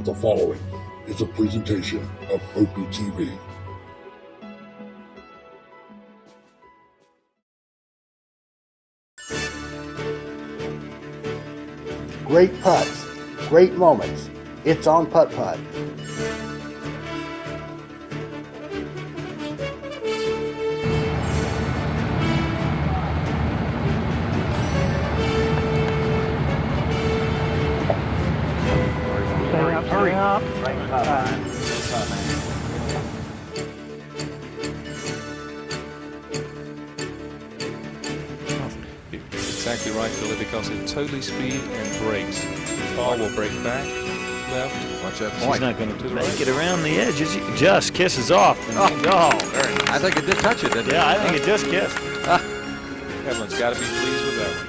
The following is a presentation of Opie TV. Great putts, great moments. It's on Putt-Putt. Hurry up. Exactly right, Billy, because it totally speed and brakes. The ball will break back, left. Watch that point. She's not going to make right. it around the edge. Just kisses off. Oh, Very nice. I think it did touch it, didn't it? Yeah, I think it just kissed. Evelyn's got to be pleased with that one.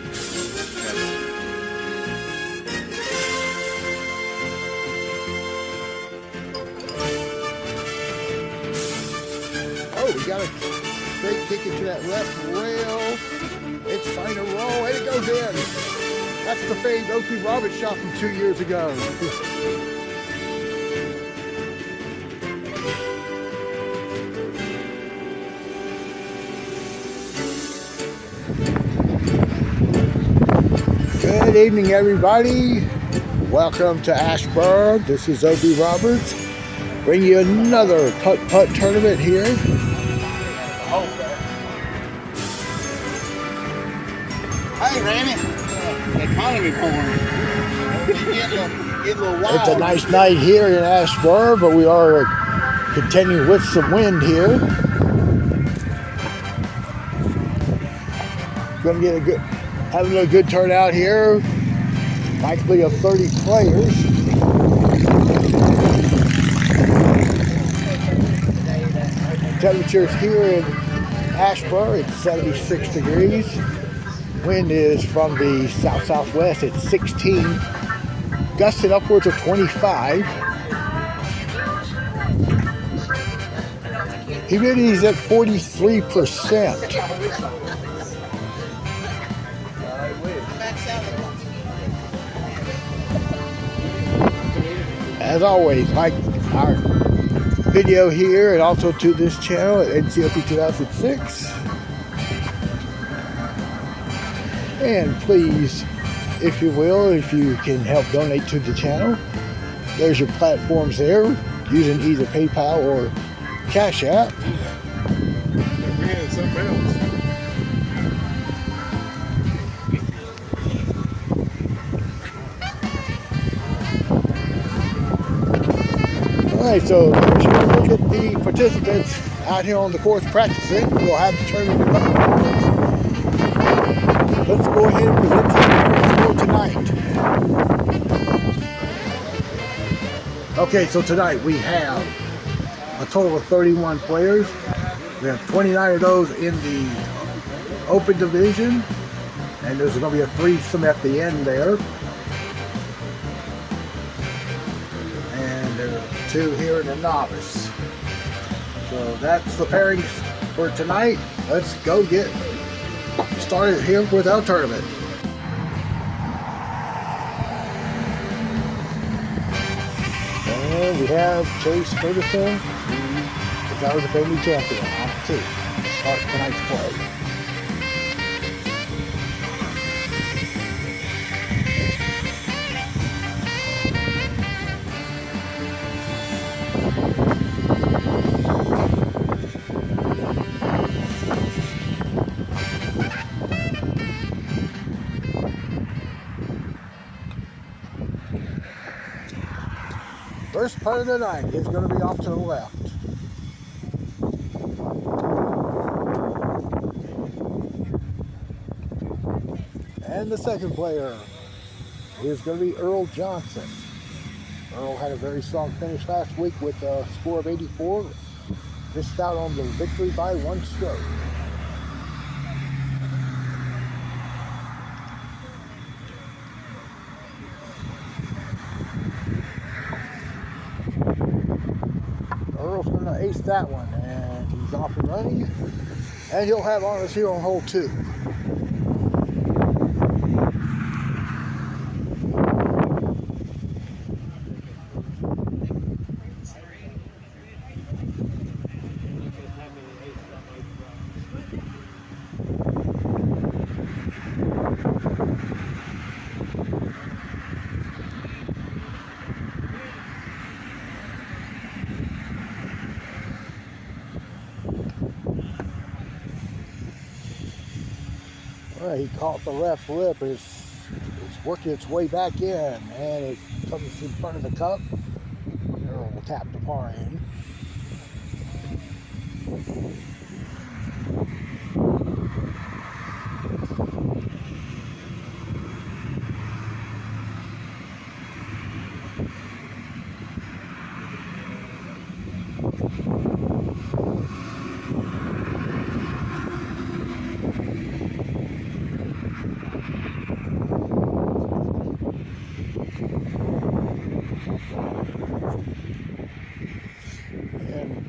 Oh, we got a straight kick into that left rail. It's trying to roll, and it goes in. That's the famed Opie Roberts shot from 2 years ago. Good evening, everybody. Welcome to ASHEBORO. This is Opie Roberts. Bring you another putt-putt tournament here. Hey, Randy. Economy corner. Get a little wild. It's a nice night here in ASHEBORO, but we are continuing with some wind here. Going to get having a good turnout here. Likely of 30 players. Temperatures here in ASHEBORO, it's 76 degrees. Wind is from the south-southwest at 16, gusting upwards of 25. Humidity is at 43%. As always, like our video here and also to this channel at NCOP 2006. And please, if you will, if you can help donate to the channel, there's your platforms there using either PayPal or Cash App. Alright, so here's a look at the participants out here on the course practicing. We'll have the tournament in a couple of minutes. Let's go ahead and present the players for tonight. Okay, so tonight we have a total of 31 players. We have 29 of those in the open division, and there's going to be a threesome at the end there. And there are 2 here in the novice. So that's the pairings for tonight. Let's go get started here with our tournament. And we have Chase Ferguson, who is our defending champion, on 2. Start tonight's play. First putt of the night is going to be off to the left. And the second player is going to be Earl Johnson. Earl had a very strong finish last week with a score of 84. Missed out on the victory by 1 stroke. Earl's going to ace that one, and he's off and running. And he'll have honors here on hole 2. He caught the left lip. It's working its way back in, and it comes in front of the cup. We'll tap the par in.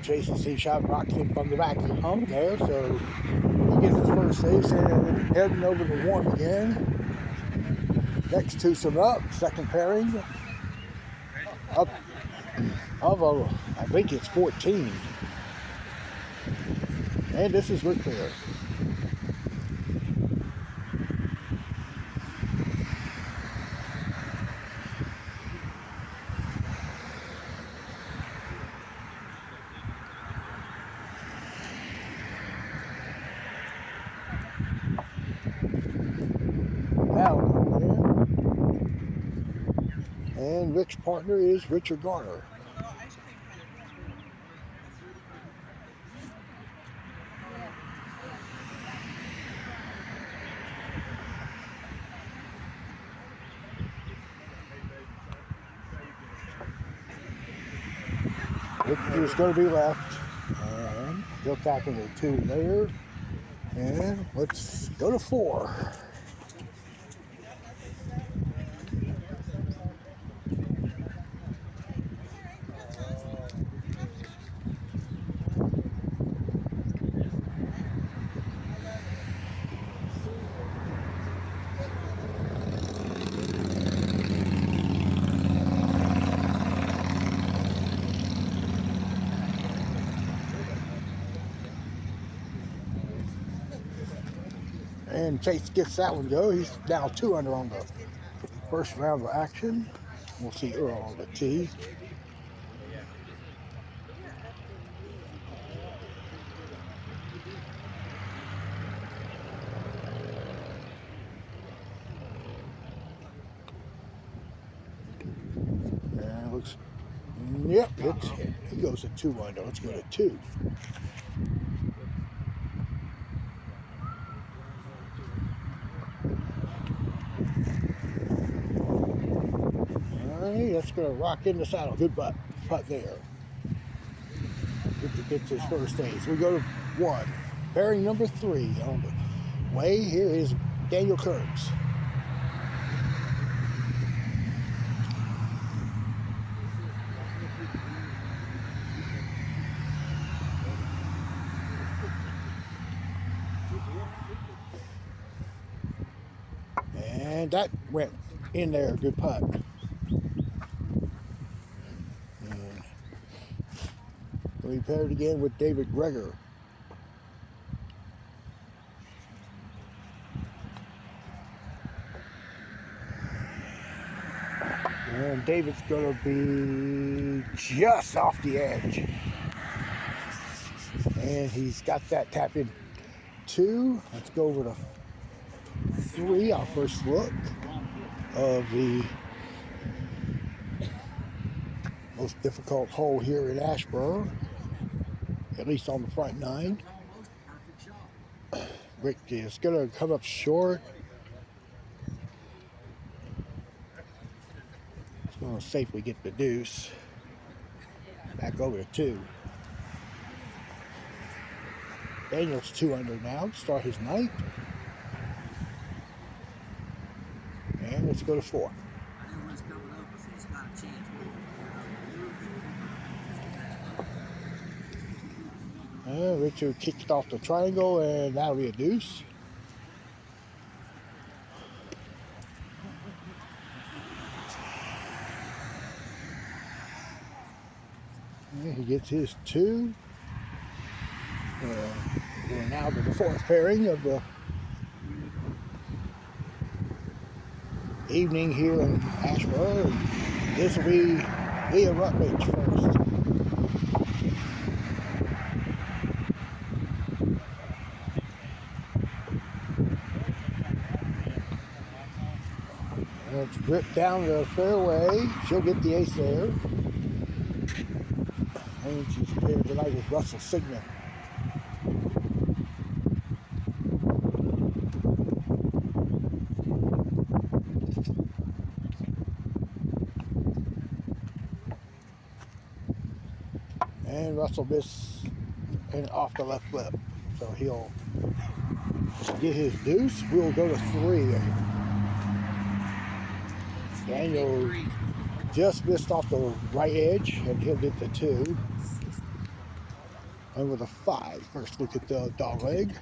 Jason's tee shot rocks in from the back home there, so he gets his first ace and heading over to one again. Next twosome up, second pairing up of I think it's 14. And this is Rick Bear. And Rick's partner is Richard Garner. Rick is going to be left. And he'll tap into 2 there. And let's go to 4. And Chase gets that one go. He's now 2 under on the first round of action. We'll see Earl on the tee. And looks, yep, he goes to 2 under. Let's go to 2. That's going to rock in the saddle. Good putt there. Gets his first ace. We go to 1. Pairing number 3 on the way. Here is Daniel Kurtz. And that went in there. Good putt. We paired again with David Greger. And David's going to be just off the edge. And he's got that tap in 2. Let's go over to 3, our first look of the most difficult hole here at Asheboro, at least on the front 9. Rick is going to come up short. He's going to safely get the deuce. Back over to 2. Daniel's 2 under now to start his night. And let's go to 4. Richard kicked off the triangle, and that'll be a deuce. And he gets his 2. We're now to the 4th pairing of the evening here in Asheboro. This will be Leah Rutledge first. Let's rip down the fairway. She'll get the ace there. And she's paired tonight with Russell Sigmund. And Russell missed and off the left lip. So he'll get his deuce. We'll go to 3. Daniel just missed off the right edge, and he'll get the 2. And with a 5. First look at the dog leg.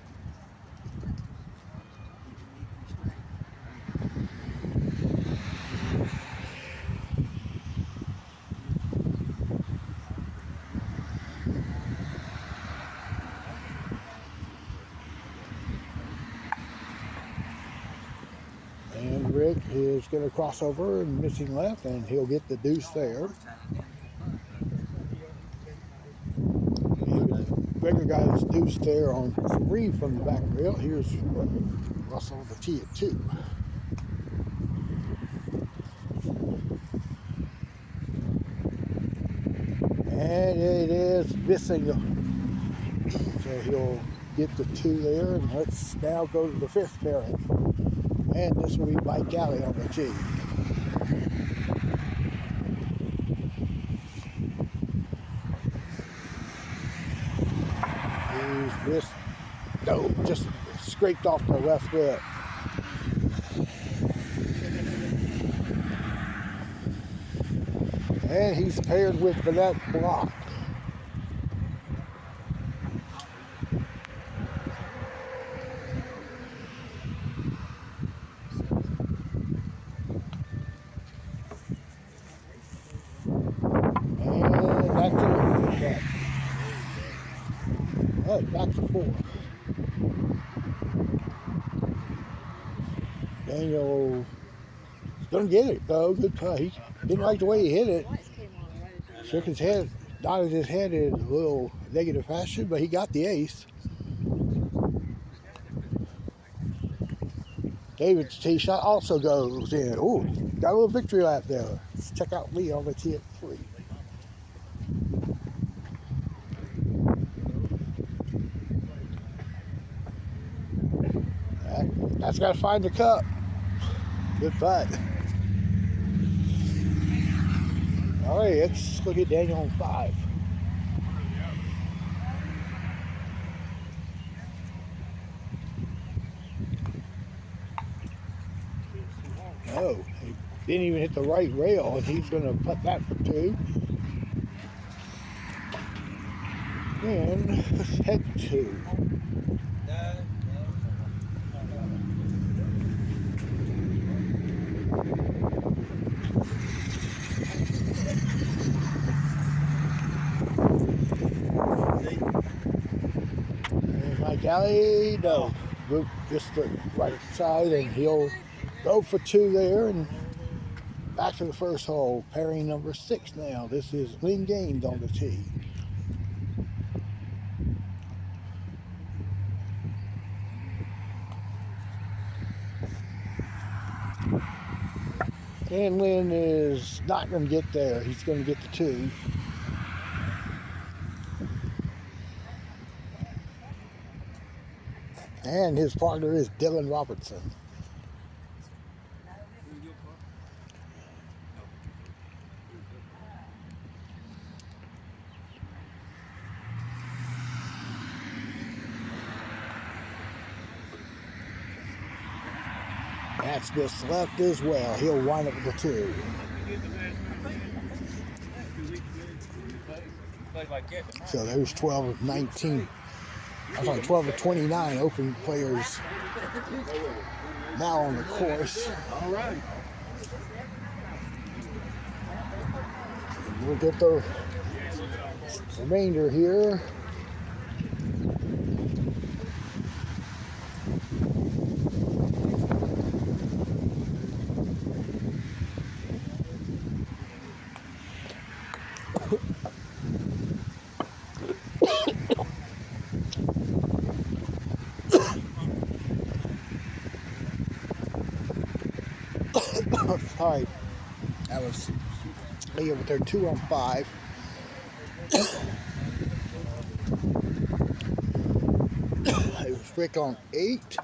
And Rick is going to cross over and missing left, and he'll get the deuce there. Gregor got his deuce there on 3 from the back rail. Here's Russell the tee at 2. And it is missing. So he'll get the 2 there, and let's now go to the 5th pairing. And this will be Mike Galley on the tee. He's missed. No, just scraped off the left lip. And he's paired with Vanette Block. Back to 4. Daniel is going to get it, though. Good play. He didn't like the way he hit it. Shook his head, nodded his head in a little negative fashion, but he got the ace. David's tee shot also goes in. Ooh, got a little victory lap there. Let's check out Lee on the tee at 3. That's got to find the cup. Good putt. All right, let's look at Daniel on 5. No, he didn't even hit the right rail, and he's going to putt that for 2. And let's head 2. Galley, no, just the right side, and he'll go for 2 there, and back to the first hole, pairing number 6 now. This is Lynn Gaines on the tee. And Lynn is not going to get there. He's going to get the 2. And his partner is Dylan Robertson. That's missed left as well. He'll wind up with the 2. So there's 12 of 19. I'm sorry, 12 of 29 open players now on the course. All right. We'll get the remainder here. Sorry, that was Leah with their 2 on 5. It was Rick on 8.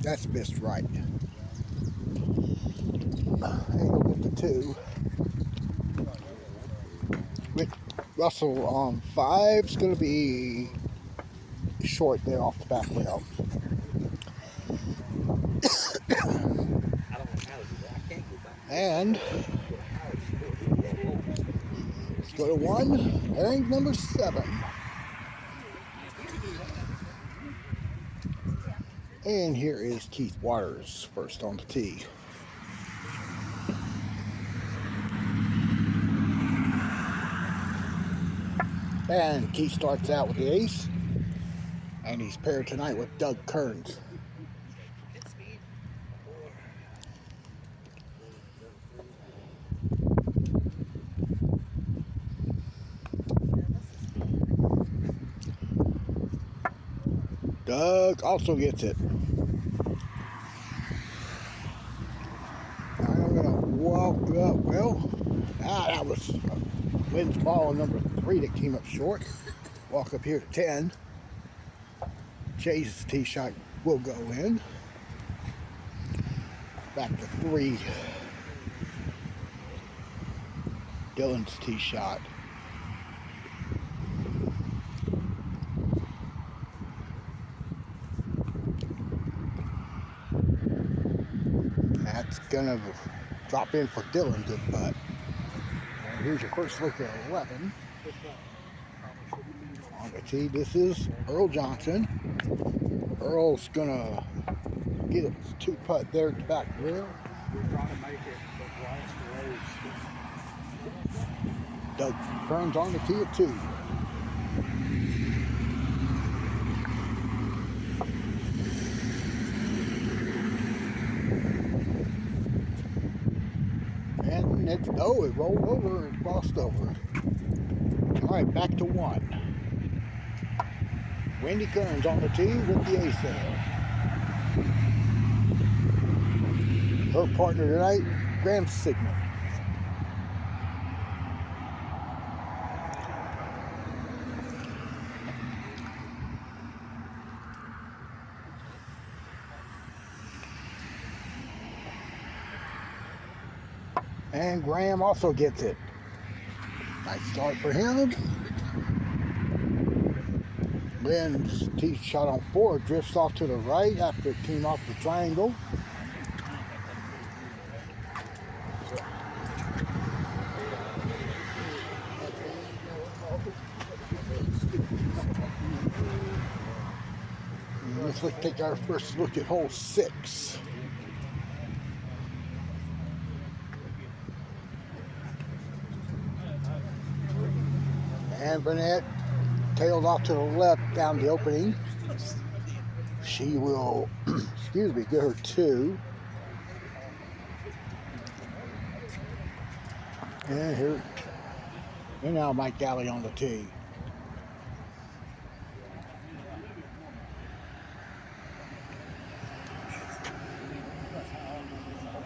That's missed right. And he'll get the 2. Rick Russell on 5 is going to be short there off the back rail. And let's go to 1. Herring number 7. And here is Keith Waters first on the tee. And Keith starts out with the ace. And he's paired tonight with Doug Kearns. Doug also gets it. I'm going to walk up. Well, that was Lynn's ball number 3 that came up short. Walk up here to 10. Jay's tee shot will go in. Back to 3. Dylan's tee shot. That's gonna drop in for Dylan, good putt. And here's your first look at 11. On the tee, this is Earl Johnson. Earl's gonna get it 2 putt there at the back rail. Doug Kearns on the tee at 2. And it rolled over and crossed over. All right, back to 1. Wendy Kearns on the tee with the ace there. Her partner tonight, Graham Sigmund. And Graham also gets it. Nice start for him. Lynn's tee shot on 4 drifts off to the right after it came off the triangle. And let's take our first look at hole 6. And Burnett tailed off to the left down the opening. She will, excuse me, get her 2. And here, and now Mike Galley on the tee.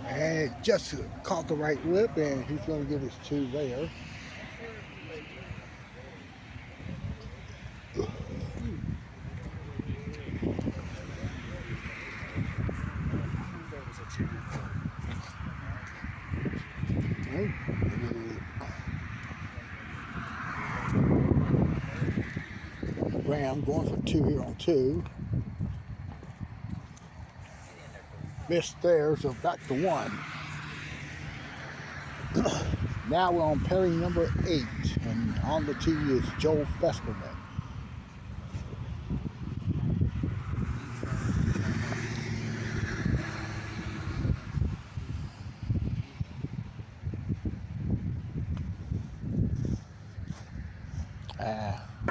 And it just caught the right lip, and he's going to get his 2 there. Graham going for 2 here on 2. Missed there, so back to 1. Now we're on pairing number 8, and on the tee is Joel Fesperman.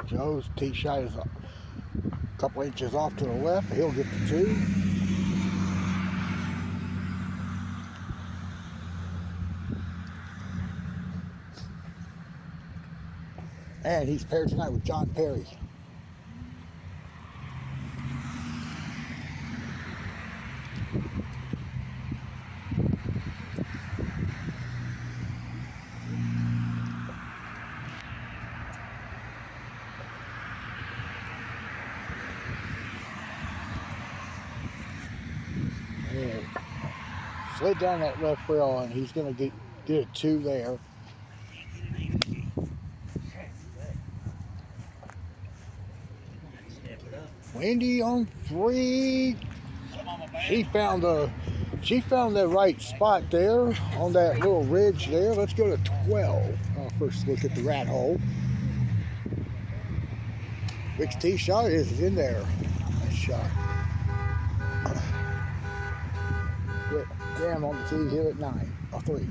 Joe's tee shot is a couple inches off to the left. He'll get the 2. And he's paired tonight with John Perry. slid down that left rail, and he's going to get a 2 there. Wendy on 3. She found the right spot there on that little ridge there. Let's go to 12. First look at the rat hole. Rick's tee shot is in there. Nice shot. Graham on the tee here at 9. 3.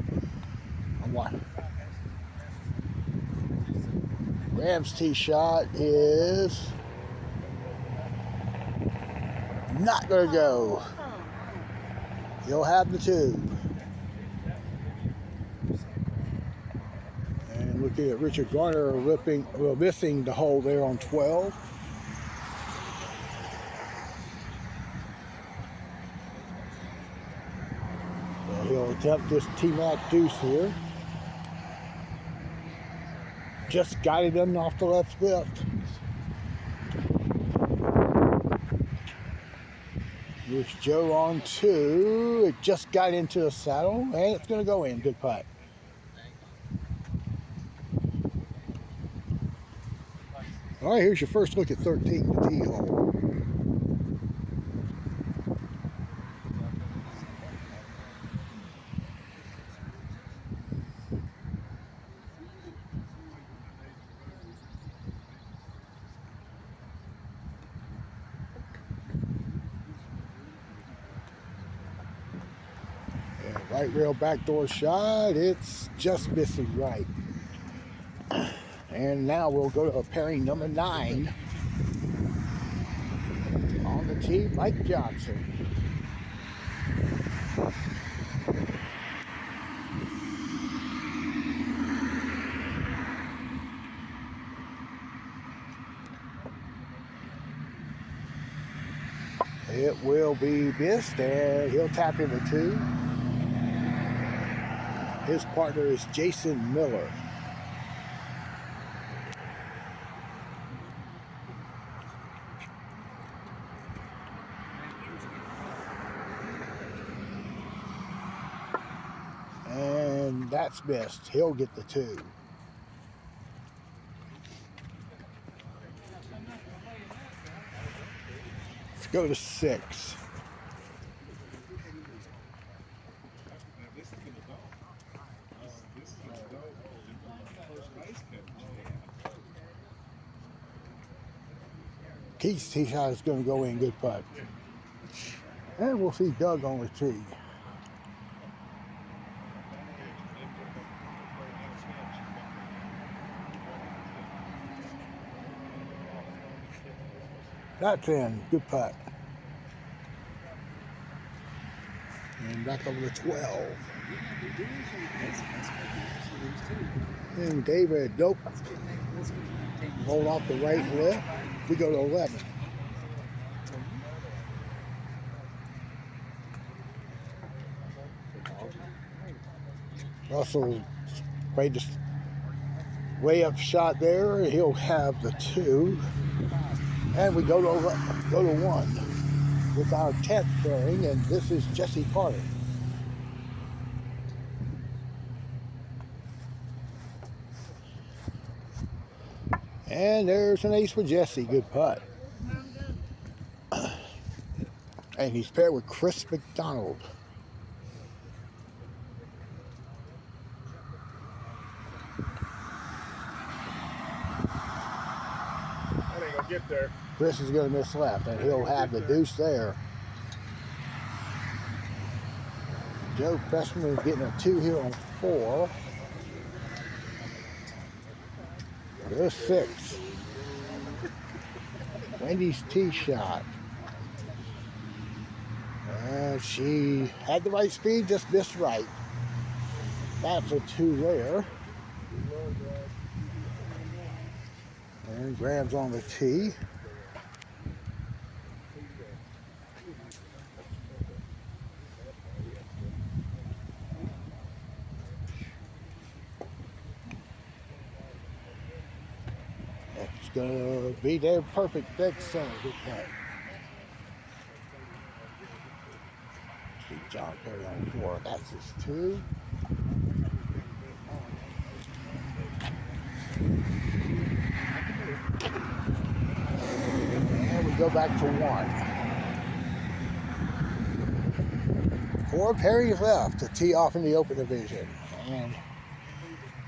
On 1. Graham's tee shot is not going to go. He'll have the 2. And looking at Richard Garner missing the hole there on 12. So he'll attempt this T-Mac deuce here. Just guided him off the left lip. Here's Joe on 2. It just got into the saddle, and it's going to go in. Good putt. All right, here's your first look at 13, the tee hole. Right rail backdoor shot. It's just missing right. And now we'll go to pairing number 9. On the tee, Mike Johnson. It will be missed, and he'll tap in the 2. His partner is Jason Miller. And that's missed. He'll get the 2. Let's go to 6. Keith's tee shot is going to go in. Good putt. And we'll see Doug on the tee. That's in. Good putt. And back over to 12. And David, nope. Roll off the right and left. We go to 11. Russell played this way up shot there. He'll have the 2. And we go to 1 with our 10th pairing, and this is Jesse Carter. And there's an ace for Jesse. Good putt. And he's paired with Chris McDonald. That ain't gonna get there. Chris is going to miss left, and he'll have the deuce there. Joe Fessman is getting a 2 here on 4. There's 6. Wendy's tee shot. And she had the right speed, just missed right. That's a 2 there. And Graham's on the tee. It's gonna be their perfect dead center. Good putt. Steve John carry on 4. That's just 2. And we go back to 1. 4 pairings left to tee off in the open division. And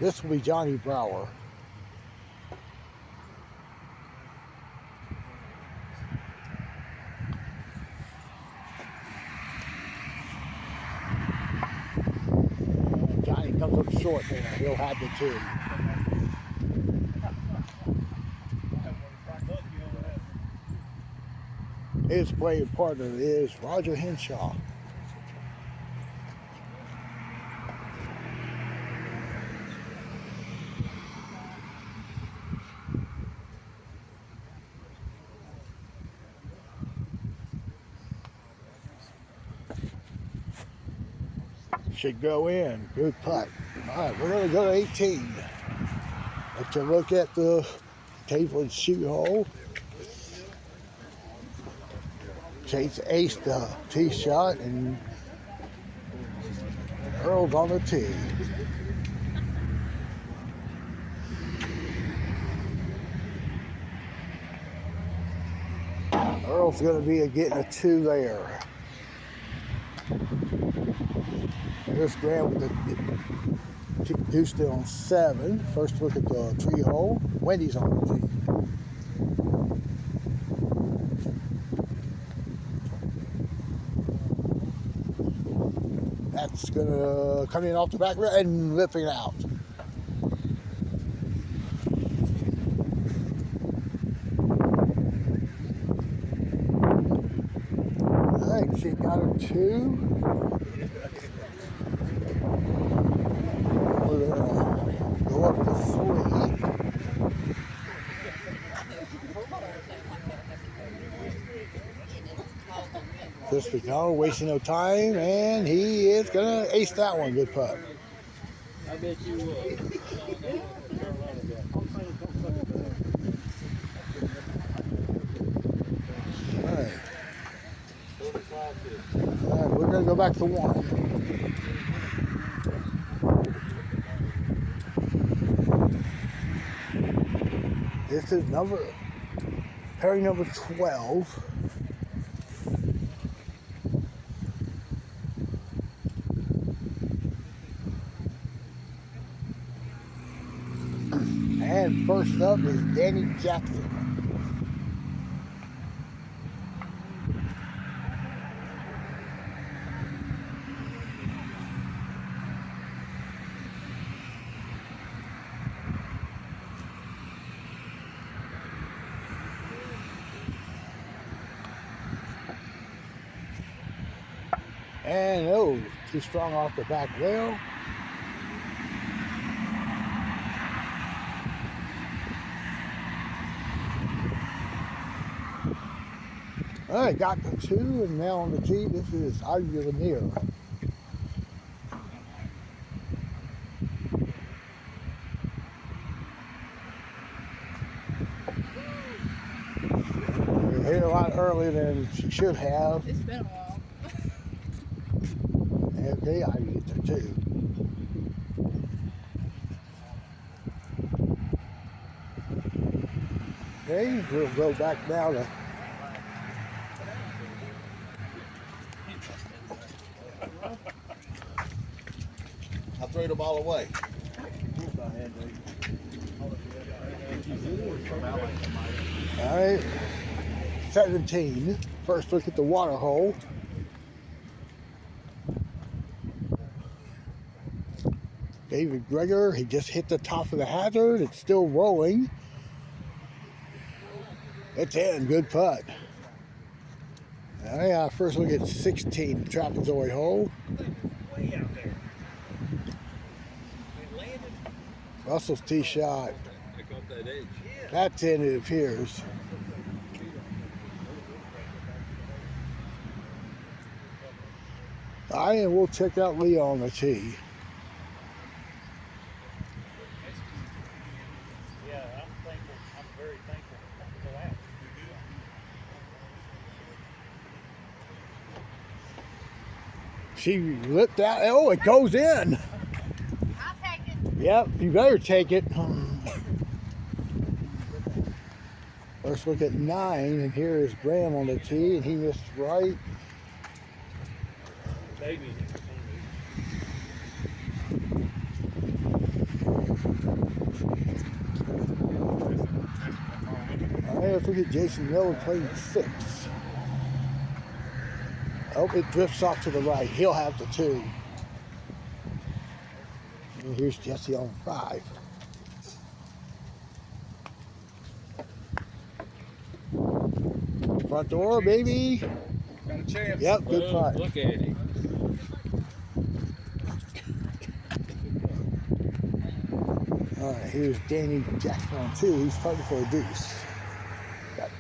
this will be Johnny Brower. Johnny comes up short there. He'll have the 2. His playing partner is Roger Henshaw. Should go in. Good putt. All right, we're going to go to 18. Let's look at the table and shoot hole. Chase aced the tee shot, and Earl's on the tee. Earl's going to be getting a 2 there. Here's Graham with the deuce still on 7. First look at the 3 hole. Wendy's on the tee. That's gonna come in off the back rail and lipping out. All right, she got her 2. We're gonna go up to 3. Chris McDonald wasting no time, and he is gonna ace that one. Good putt. I bet you would. All right. All right, we're gonna go back to 1. This is pairing number 12. And first up is Danny Jackson. And oh, too strong off the back rail. All right, got the 2, and now on the tee, this is Aguilera. We're here a lot earlier than she should have. It's been a while. Okay, I get there 2. Okay, we'll go back now to I threw the ball away. all right, 17. First look at the water hole. David Greger, he just hit the top of the hazard. It's still rolling. It's in. Good putt. All right, first look at 16, trapezoid hole. Way out there. Russell's tee shot. Pick up that edge. That's in, it appears. All right, and we'll check out Leo on the tee. Yeah, I'm thankful. I'm very thankful for that. she lipped out. Oh, it goes in. I'll take it. Yep, you better take it. Let's look at 9, and here is Graham on the tee, and he missed right. Baby. All right, let's look at Jason Miller playing 6. Oh, it drifts off to the right. He'll have the 2. And here's Jesse on 5. Front door, baby. Got a chance. Yep, good Well, putt. look at him. All right, here's Danny Jackson on 2. He's putting for a deuce. Got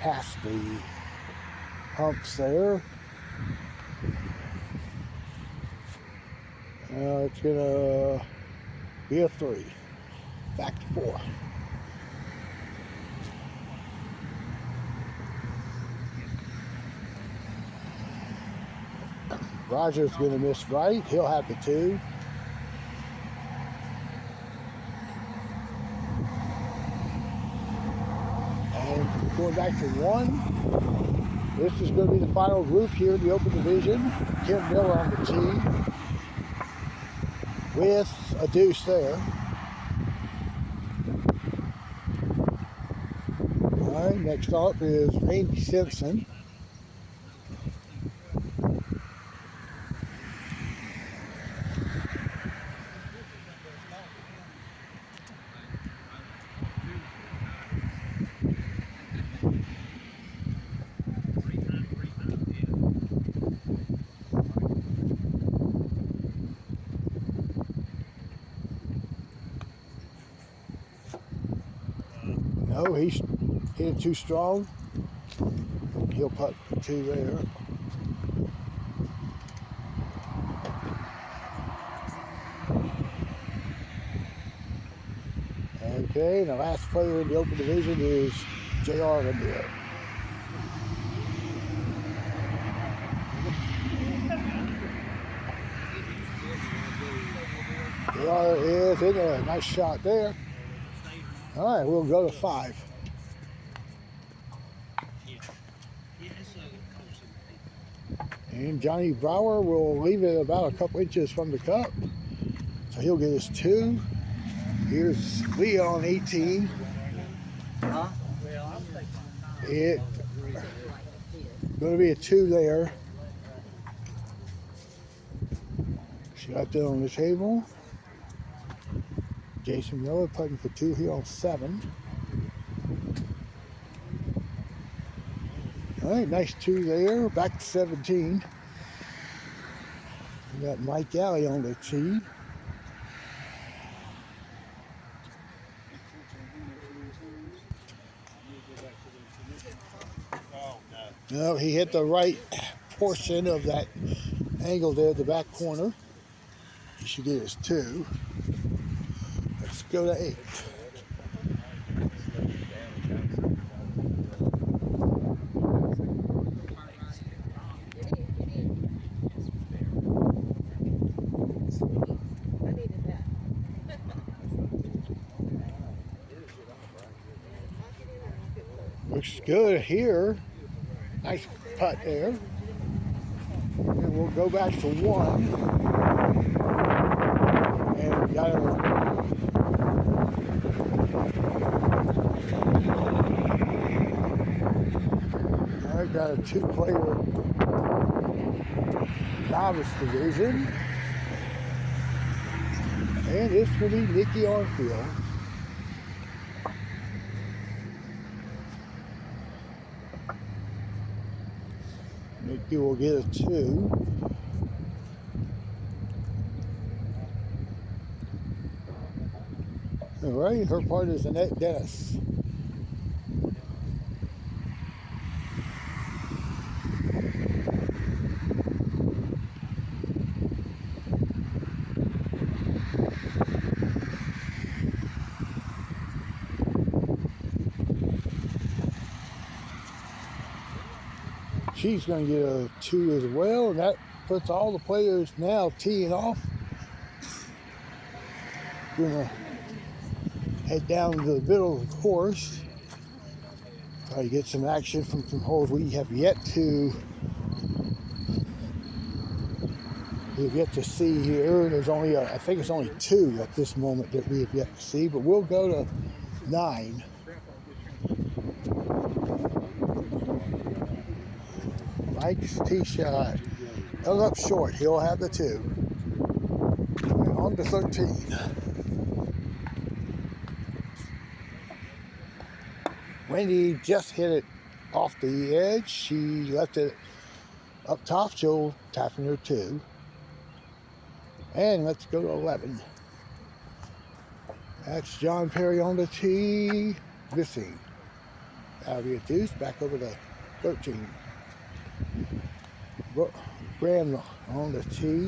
past the humps there. It's gonna be a 3. Back to 4. Roger's gonna miss right. He'll have the 2. And going back to 1. This is going to be the final group here in the Open Division. Tim Miller on the tee with a deuce there. All right, next up is Randy Simpson. No, he's hit it too strong. He'll putt 2 there. Okay, and the last player in the Open Division is J.R. Lemieux. J.R. is in there. Nice shot there. All right, we'll go to 5. And Johnny Brower will leave it about a couple inches from the cup. So he'll get his 2. Here's Leon 18. It going to be a 2 there. She got that on the table. Jason Miller putting for 2 here on 7. All right, nice 2 there. Back to 17. We got Mike Alley on the tee. No, he hit the right portion of that angle there, the back corner. He should get his 2. Let's go to 8. Looks good here. Nice putt there. And we'll go back to 1. And we got a 2-player novice division. And it's going to be Nikki Armfield. Nikki will get a 2. All right, her part is Annette Dennis. She's going to get a 2 as well, and that puts all the players now teeing off. We're gonna head down to the middle of the course. Try to get some action from some holes we have yet to see here. There's only I think it's only 2 at this moment that we have yet to see, but we'll go to 9. Mike's tee shot comes up short. He'll have the 2. And on to 13. Wendy just hit it off the edge. She left it up top. She'll tap in her 2. And let's go to 11. That's John Perry on the tee. Missing. That'll be a deuce. Back over to 13. Graham on the tee.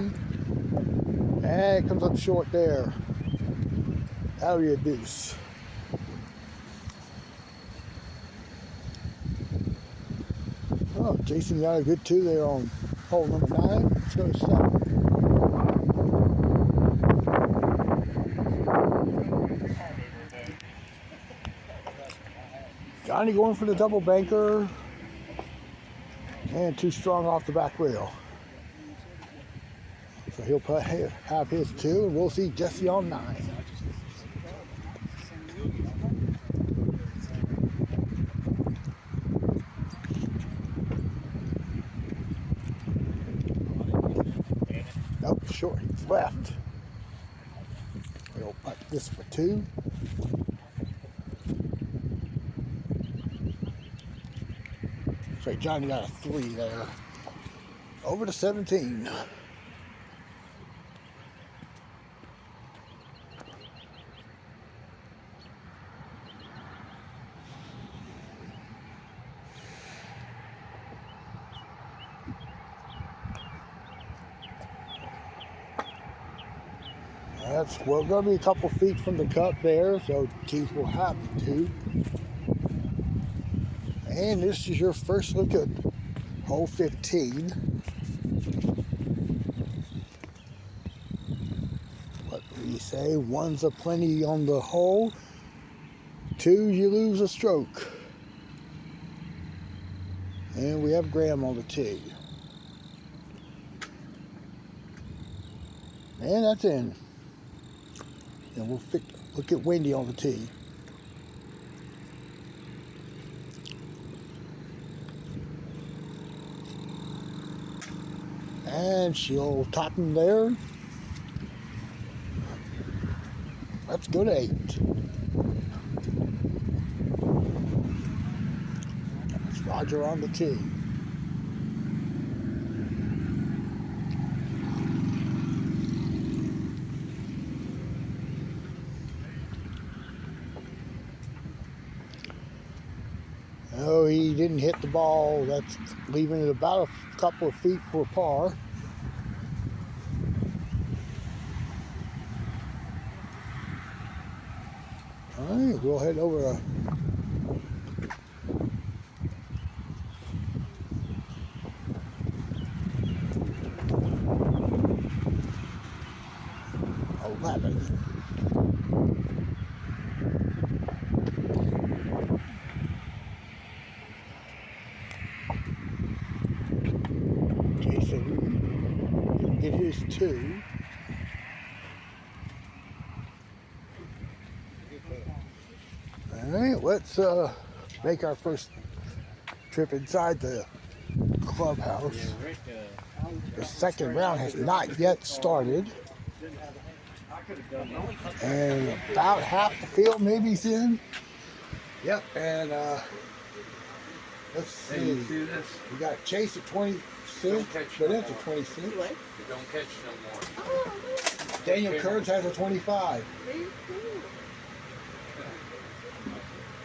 And it comes up short there. That'll be a deuce. Oh, Jason got a good 2 there on hole number 9. Let's go to 7. Johnny going for the double banker. And too strong off the back rail. So he'll have his 2, and we'll see Jesse on 9. Nope, short. He's left. We'll putt this for 2. So Johnny got a 3 there. Over to 17. We're going to be a couple feet from the cup there, so teams will have to. And this is your first look at hole 15. What do we say? 1's a plenty on the hole. 2, you lose a stroke. And we have Graham on the tee. And that's in. And we'll look at Wendy on the tee. And she'll top him there. Let's go to 8. That's Roger on the tee. No, he didn't hit the ball. That's leaving it about a couple of feet for par. All right, we'll head over to get his 2. All right, let's make our first trip inside the clubhouse. The second round has not yet started. And about half the field maybe is in. Yep, and let's see. We got Chase at 26, but that's a 26. Don't catch no more. Daniel Kurtz has a 25. Very cool.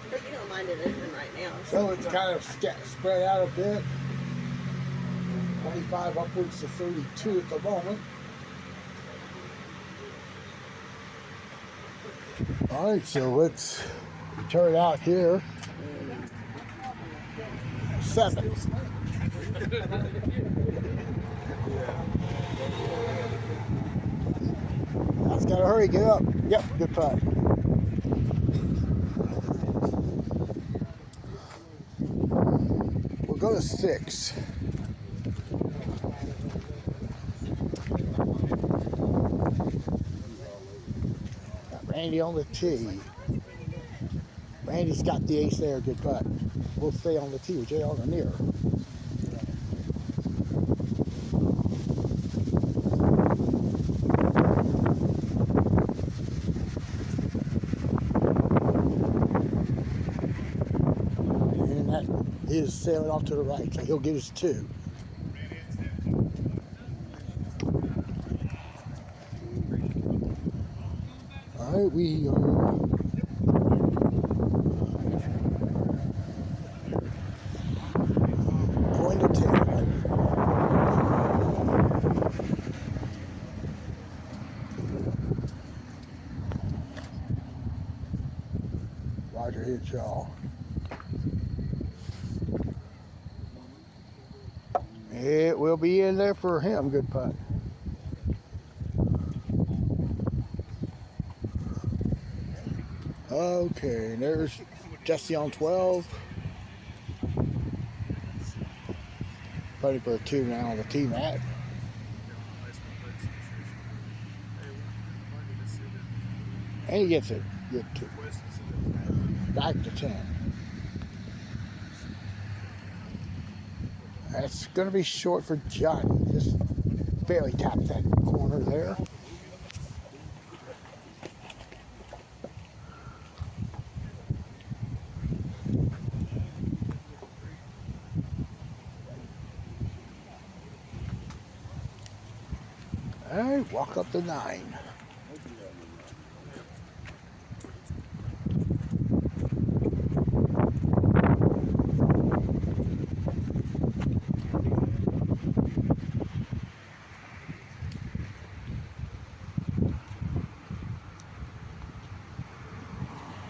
But you don't mind it open right now. So it's kind of spread out a bit. 25 upwards to 32 at the moment. All right, so let's turn out here. 7. That's gotta hurry, get up. Yep, good putt. We'll go to 6. Got Randy on the tee. Randy's got the ace there, good putt. We'll stay on the tee with Jay on the near. And that is sailing off to the right, so he'll get his 2. All right, we are going to 10. Roger hit y'all. It will be in there for him. Good putt. Okay, and there's Jesse on 12. Putting for a 2 now on the tee mat. And he gets it. Good 2. Back to 10. That's going to be short for Johnny. Just barely tapped that corner there. All right, walk up to 9.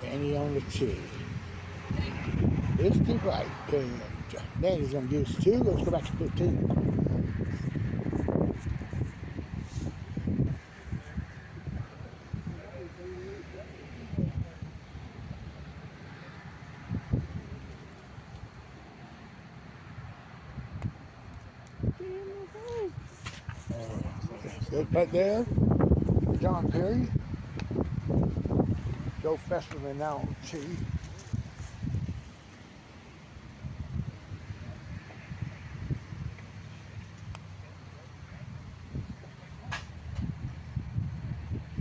Danny on the tee. It's the right. And Danny's going to get his 2. Let's go back to 15. Good putt there. John Perry. Joe Festerman now on the tee.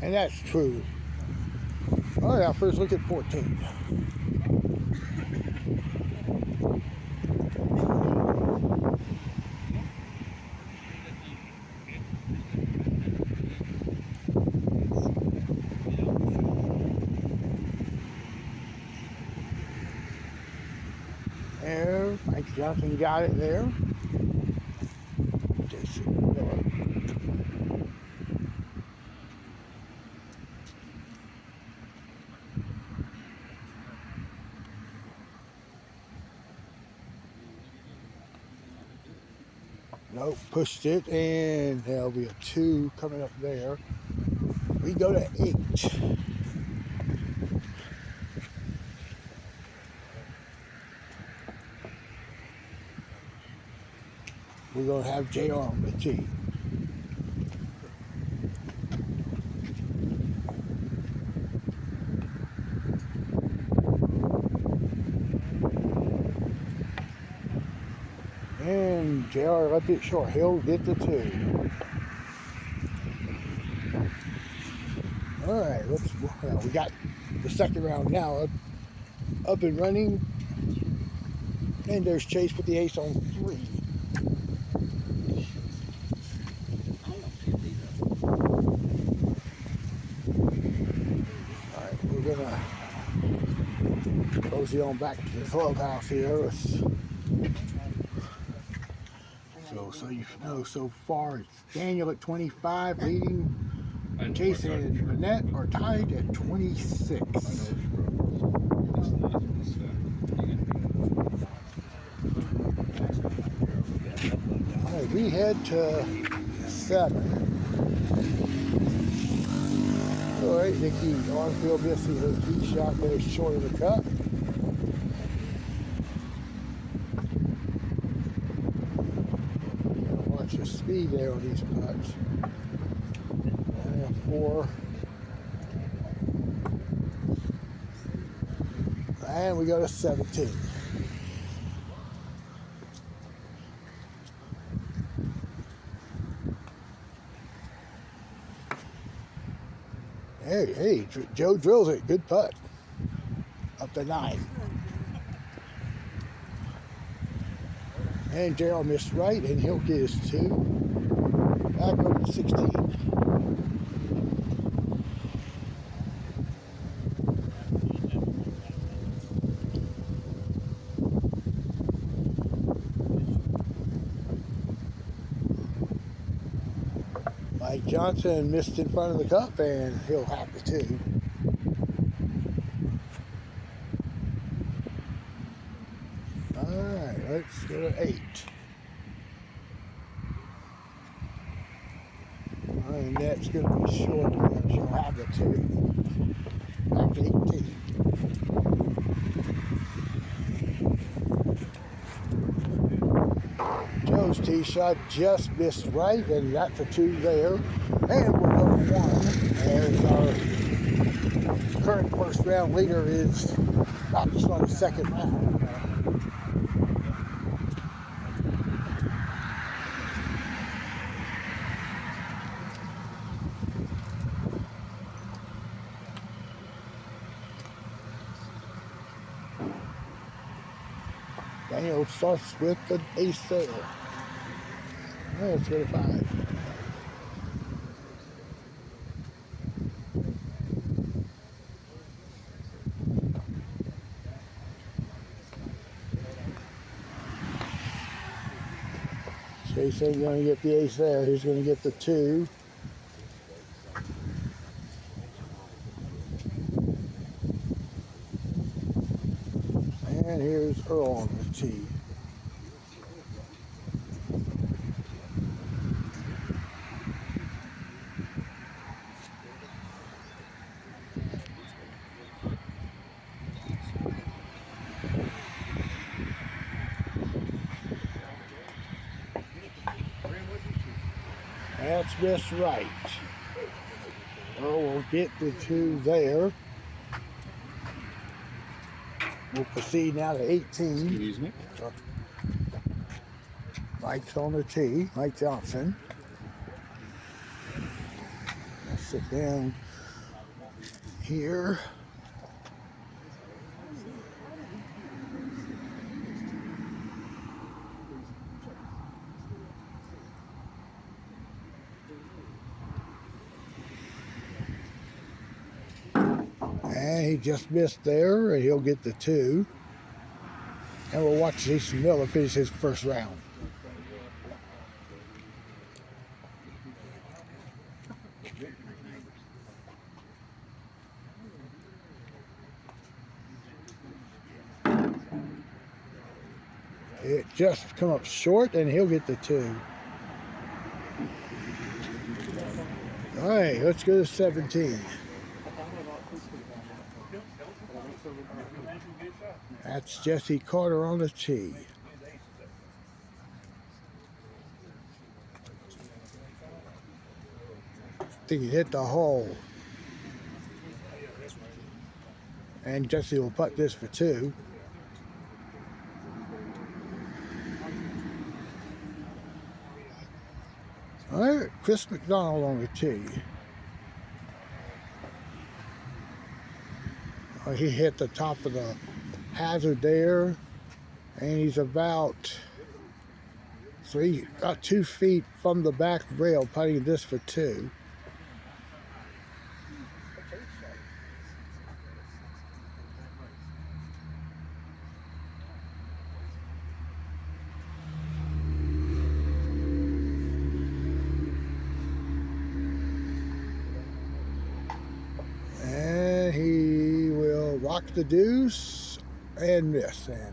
And that's true. All right, first look at 14. There, Mike Johnson got it there. Jason Miller. Nope, pushed it, and there'll be a 2 coming up there. We go to 8. We're going to have JR on the tee. And JR left it short. He'll get the 2. All right, we got the second round now up and running. And there's Chase with the ace on 3. Gonna cozy on back to the clubhouse here. So you know, so far it's Daniel at 25 leading. Chase and Vanette are tied at 26. Alright, we head to 7. All right, Nikki Armfield missing her tee shot there short of the cup. Gotta watch the speed there on these putts. 4. And we go to 17. Hey, Joe drills it. Good putt. Up to 9. And Gerald missed right, and he'll get his 2. Back over to 16. Mike Johnson missed in front of the cup, and he'll have the 2. All right, let's go to 8. And that's going to be short, and she'll have the 2. Back to 18. Joe's tee shot just missed right, and that's a 2 there. And we're going 1 as our current first round leader is about to start the second round. Daniel starts with the ace there. Oh, let's go to 5. Chase ain't going to get the ace there. He's going to get the 2. And here's Earl on the tee. That's missed right. Earl will get the 2 there. We'll proceed now to 18. Excuse me. Mike's on the tee, Mike Johnson. I'll sit down here. And he just missed there, and he'll get the 2. And we'll watch Jason Miller finish his first round. It just come up short, and he'll get the 2. All right, let's go to 17. That's Jesse Carter on the tee. I think he hit the hole. And Jesse will putt this for 2. All right, Chris McDonald on the tee. He hit the top of the hazard there, and he's about 2 feet from the back rail, putting this for 2. And he will rock the deuce and miss, and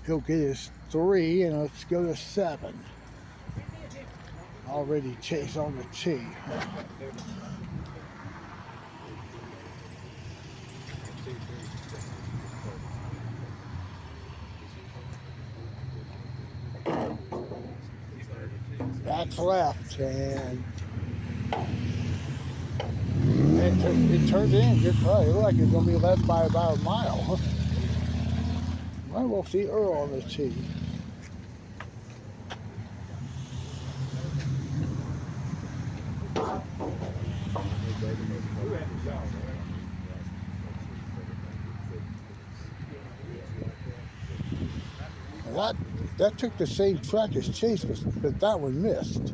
he'll get his 3, and let's go to 7. already chased on the tee. That's left, and it turned in good play. It looked like it's going to be left by about a mile. Might well see Earl on the tee. That took the same track as Chase, but that one missed.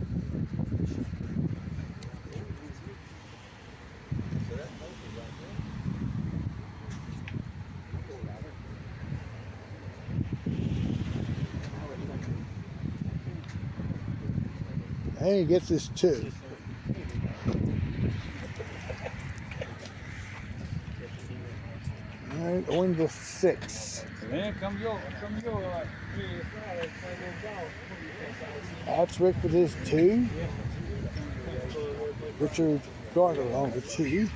And he gets his 2. And on the 6. That's Rick with his 2. Richard Garner on the tee.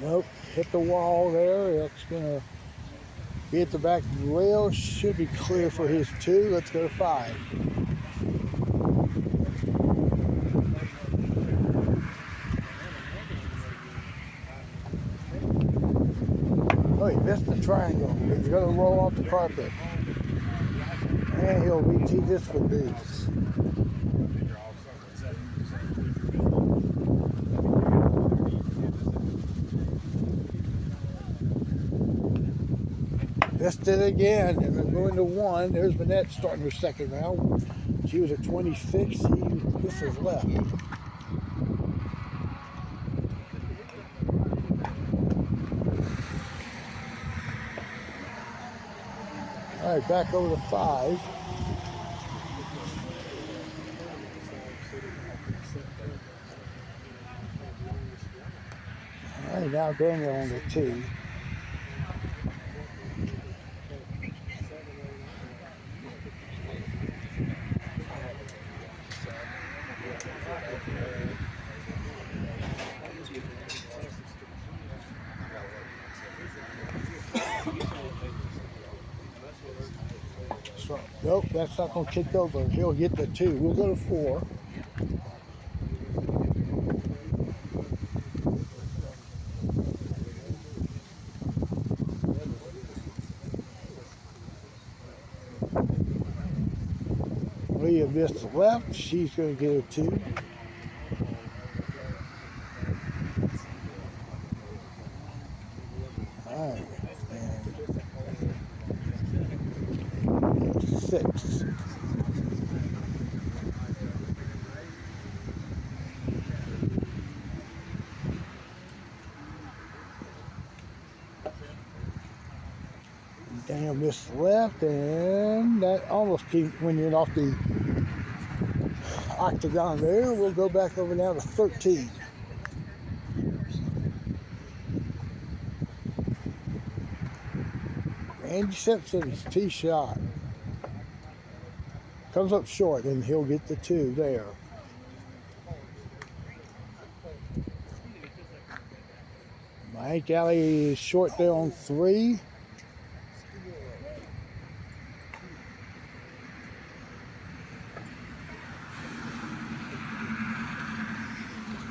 Nope, hit the wall there. That's gonna be at the back of the rail. Should be clear for his 2. Let's go to 5. Oh, he missed the triangle. He's gonna roll off the carpet. And he'll retee this for deuce. Missed it again, and they're going to 1. There's Manette starting her second round. She was at 26. This is left. All right, back over to 5. All right, now Daniel on the tee. So, nope, that's not going to kick over. He'll get the 2. We'll go to 4. Leah missed the left. She's going to get a 2. All right. And 6. Daniel missed the left, and that almost went in off the octagon there. We'll go back over now to 13. Andy Simpson's tee shot comes up short, and he'll get the 2 there. Mike Alley is short there on 3.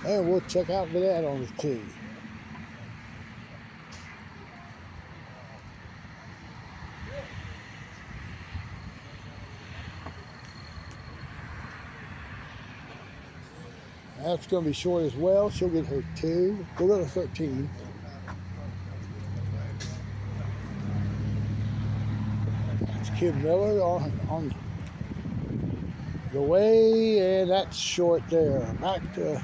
And we'll check out for that on the tee. That's going to be short as well. She'll get her 2. We'll go to 13. That's Kim Miller on the way, and that's short there. Back to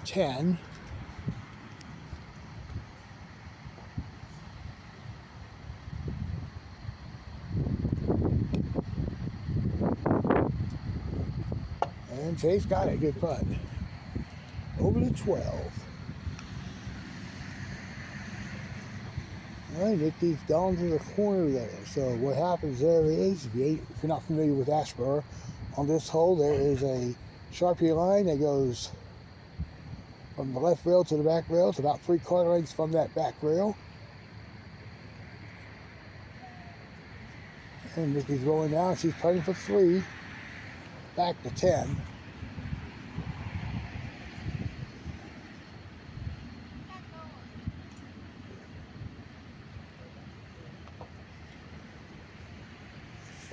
10. And Chase got it. Good putt. Over the 12. All right, Mickey's gone to the corner there. So what happens there is, if you're not familiar with ASHEBORO, on this hole there is a Sharpie line that goes from the left rail to the back rail. It's about 3/4 lengths from that back rail. And Mickey's going down. She's putting for 3. Back to 10.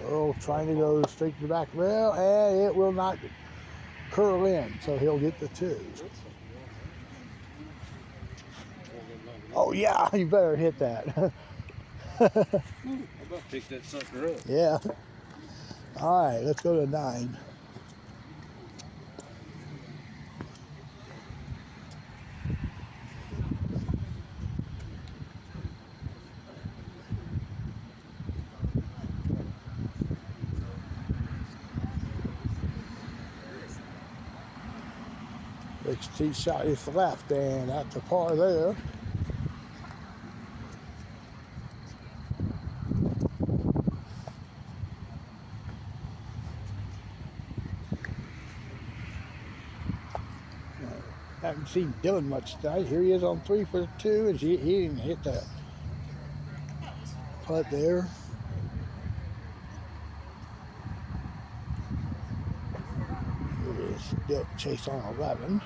Earl trying to go straight to the back rail, and it will not curl in, so he'll get the 2. Oh yeah, you better hit that. Pick that sucker up. Yeah. All right, let's go to 9. Next tee shot is left, and that's a par there. Haven't seen Dylan much tonight. Here he is on 3 for 2, and he didn't hit that putt there. Here is Chase on 11.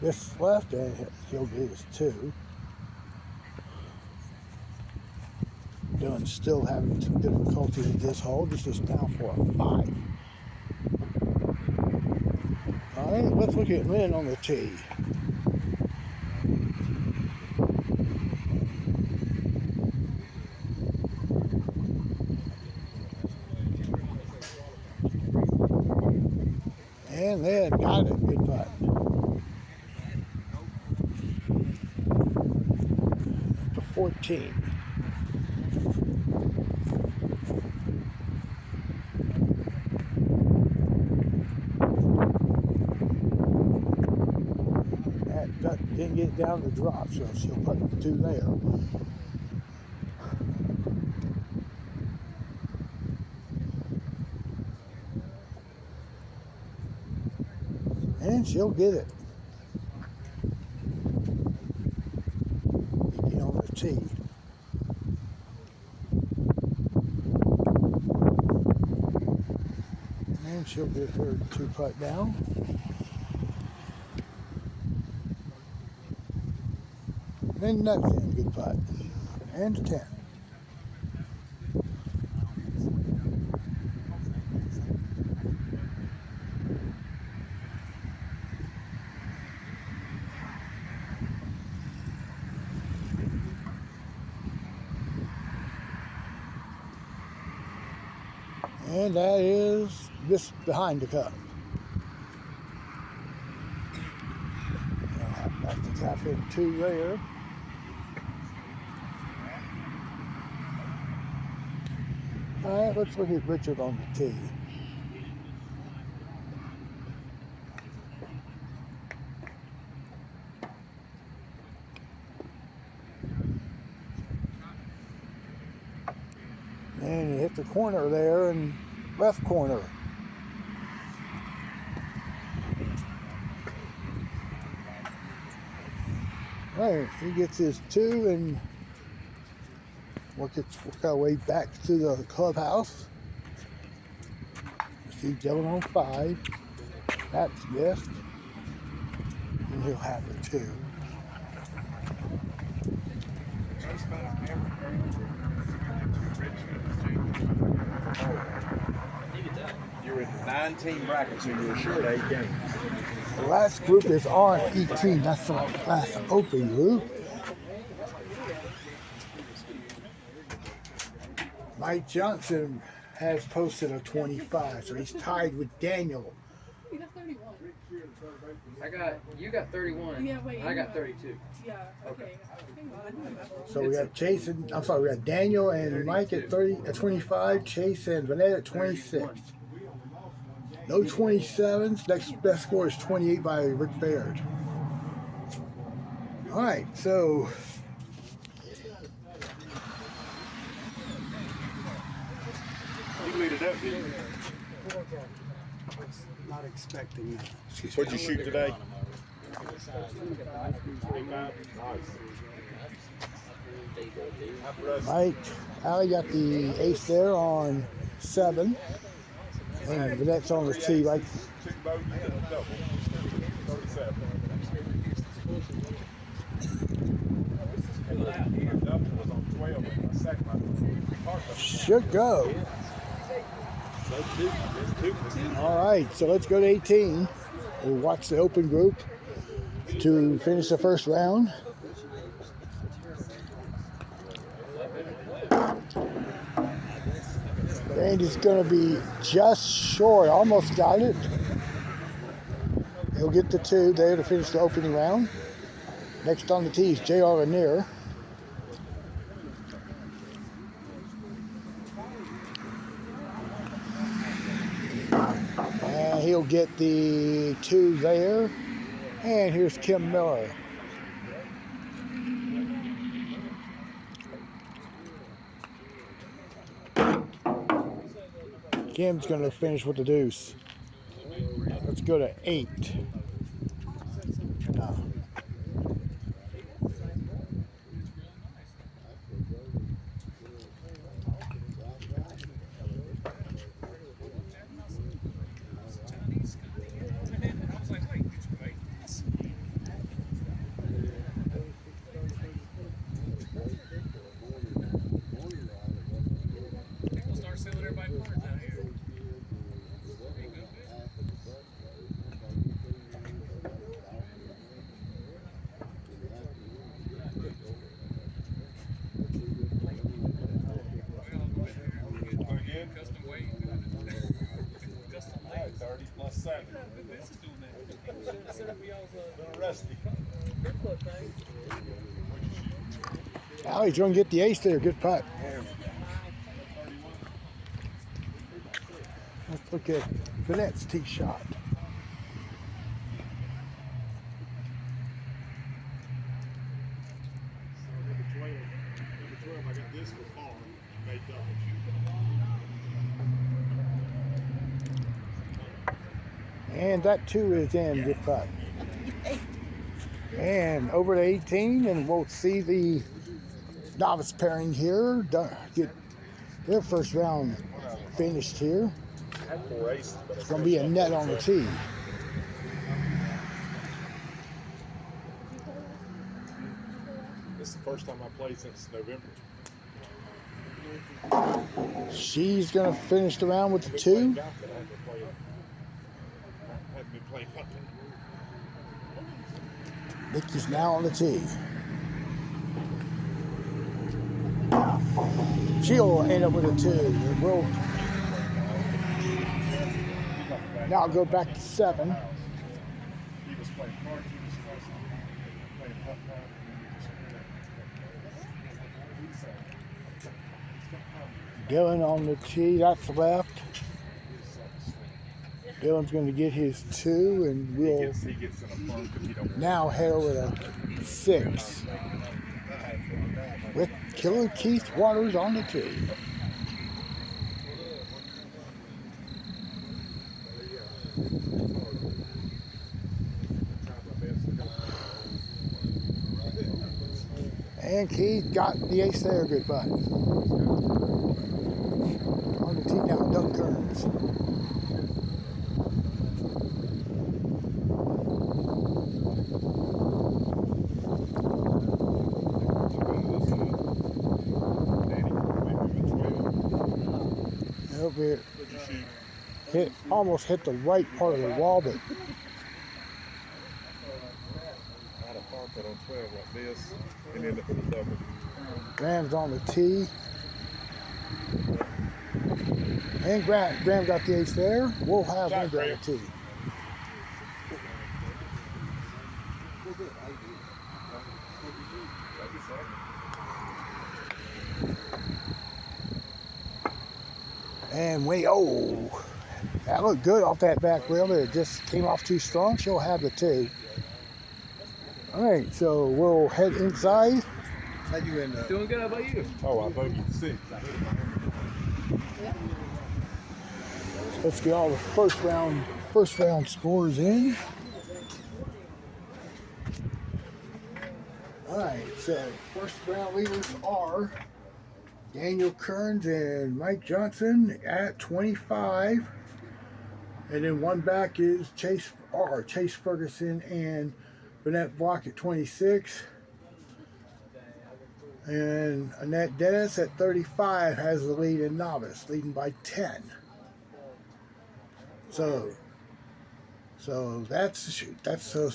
This left, and he'll get his 2. Dylan's still having some difficulty with this hole. This is now for a 5. All right, let's look at Lynn on the tee. And Lynn got it. Good putt. To 14. Didn't get down the drop, so she'll put 2 there. And she'll get it. Get on the tee. And she'll get her 2 putt down. And that's in. Good putt. And 10. And that is just behind the cup. That's the tap in 2 there. All right, let's look at Richard on the tee. And he hit the corner there, and left corner. All right, he gets his 2 and work our way back to the clubhouse. See Dylan on 5. That's missed. And he'll have the 2. You're in 9-team bracket, so you're assured 8 games. The last group is on 18. That's the last open group. Mike Johnson has posted a 25, so he's tied with Daniel. You got 31. You got 31. Yeah, wait. I got 32. Yeah, okay. So we got Chase and, I'm sorry, we got Daniel and Mike at 25, Chase and Vanette at 26. No 27s. Next best score is 28 by Rick Baird. All right, so You made it up, didn't you? not expecting that. What'd you shoot today? Mike, Allie got the ace there on 7. And Vanette's on the tee, like. Should go. All right, so let's go to 18. We'll watch the open group to finish the first round. Randy's going to be just short, almost got it. He'll get the 2 there to finish the opening round. Next on the tee is J.R. Lanier. And he'll get the 2 there. And here's Kim Miller. Kim's going to finish with the deuce. Let's go to 8. No. Allie's going to get the ace there. Good putt. Let's look at Vanette's tee shot. And that 2 is in. Good putt. And over to 18, and we'll see the novice pairing here get their first round finished here. It's going to be a net on the tee. This is the first time I played since November. She's going to finish the round with the 2. I haven't been playing putt. Nikki's now on the tee. She'll end up with a 2. And we'll now go back to 7. He was playing cards with us last night, playing putt. Dylan on the tee, that's left. Dylan's going to get his 2, and we'll now head over to 6 with Killer Keith Waters on the tee. And Keith got the ace there, good putt. On the tee now, Doug Kearns. Almost hit the right part of the wall, but I had a par putt on 12 like this, and ended up with a double. Graham's on the tee. And Graham got the ace there. We'll have him down the tee. And that looked good off that back wheel, but it just came off too strong. She'll have the 2. All right, so we'll head inside. How you end up? Doing good. How about you? Oh, I bogeyed 6. Let's get all the first round scores in. All right, so first round leaders are Daniel Kearns and Mike Johnson at 25. And then one back is Chase Ferguson and Burnett Block at 26. And Annette Dennis at 35 has the lead in novice, leading by 10. So that's the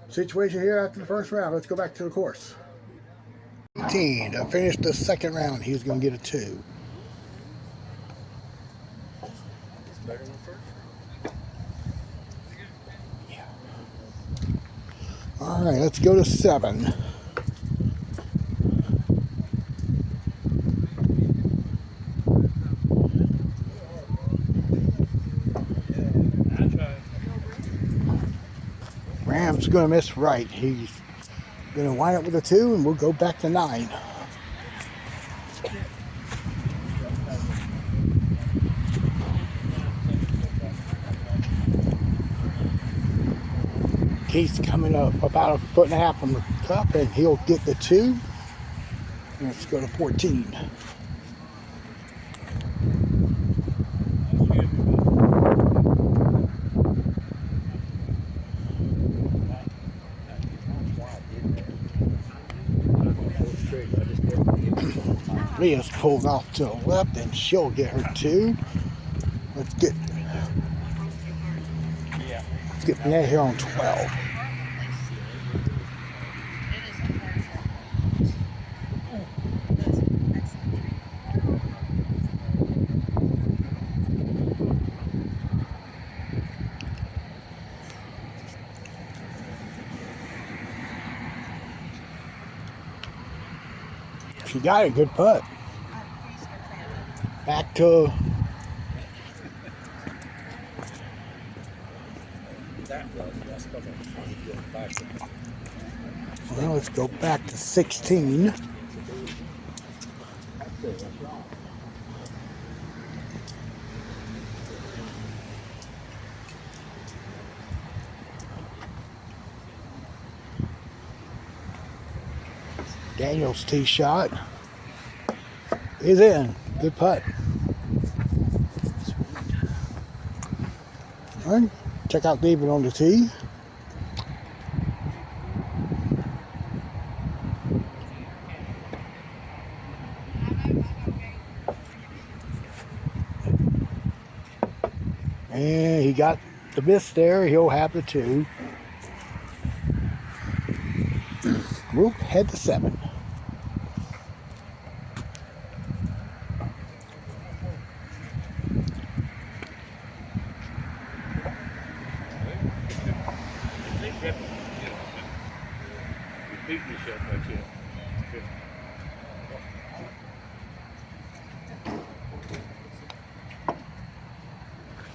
situation here after the first round. Let's go back to the course. 18 to finish the second round. He's going to get a 2. Yeah. All right, let's go to 7. Graham's going to miss right. He's going to wind up with a 2, and we'll go back to 9. Keith's coming up about 1.5 feet from the cup, and he'll get the 2. Let's go to 14. Leah's pulled off to the left, and she'll get her 2. Let's get Burnett here on 12. She got a good putt. Back to well, let's go back to 16. Daniel's tee shot is in. Good putt. All right, check out David on the tee. And he got the miss there. He'll have the 2. We'll head to 7.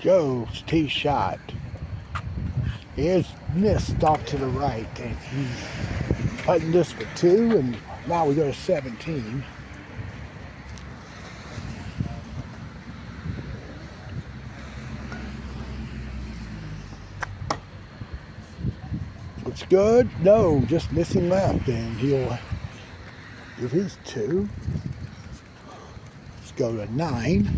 Joe's tee shot is missed off to the right, and he's putting this for 2, and now we go to 17. Looks good. No, just missing left, and he'll give his 2. Let's go to 9.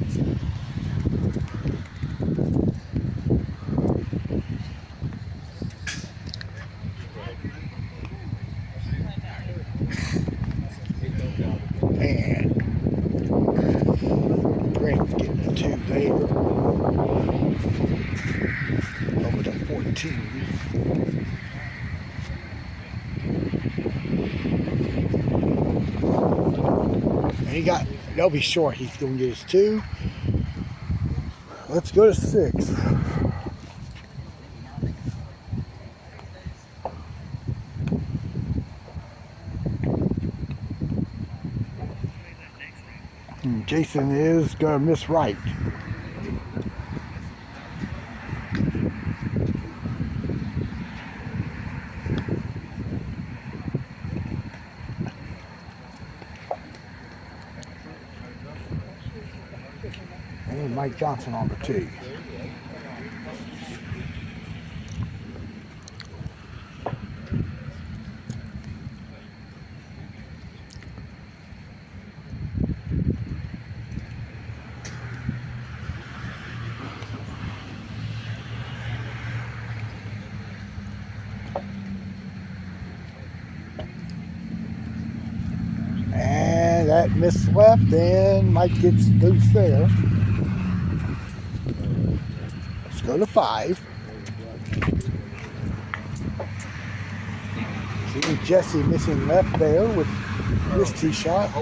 And Greg's getting a 2 there. Over to 14. And he got they'll be short. He's going to get his 2. Let's go to 6. And Jason is going to miss right. And Mike Johnson on the tee. And that missed left, and Mike gets loose there. Let's go to 5. See Jesse missing left there with this tee shot.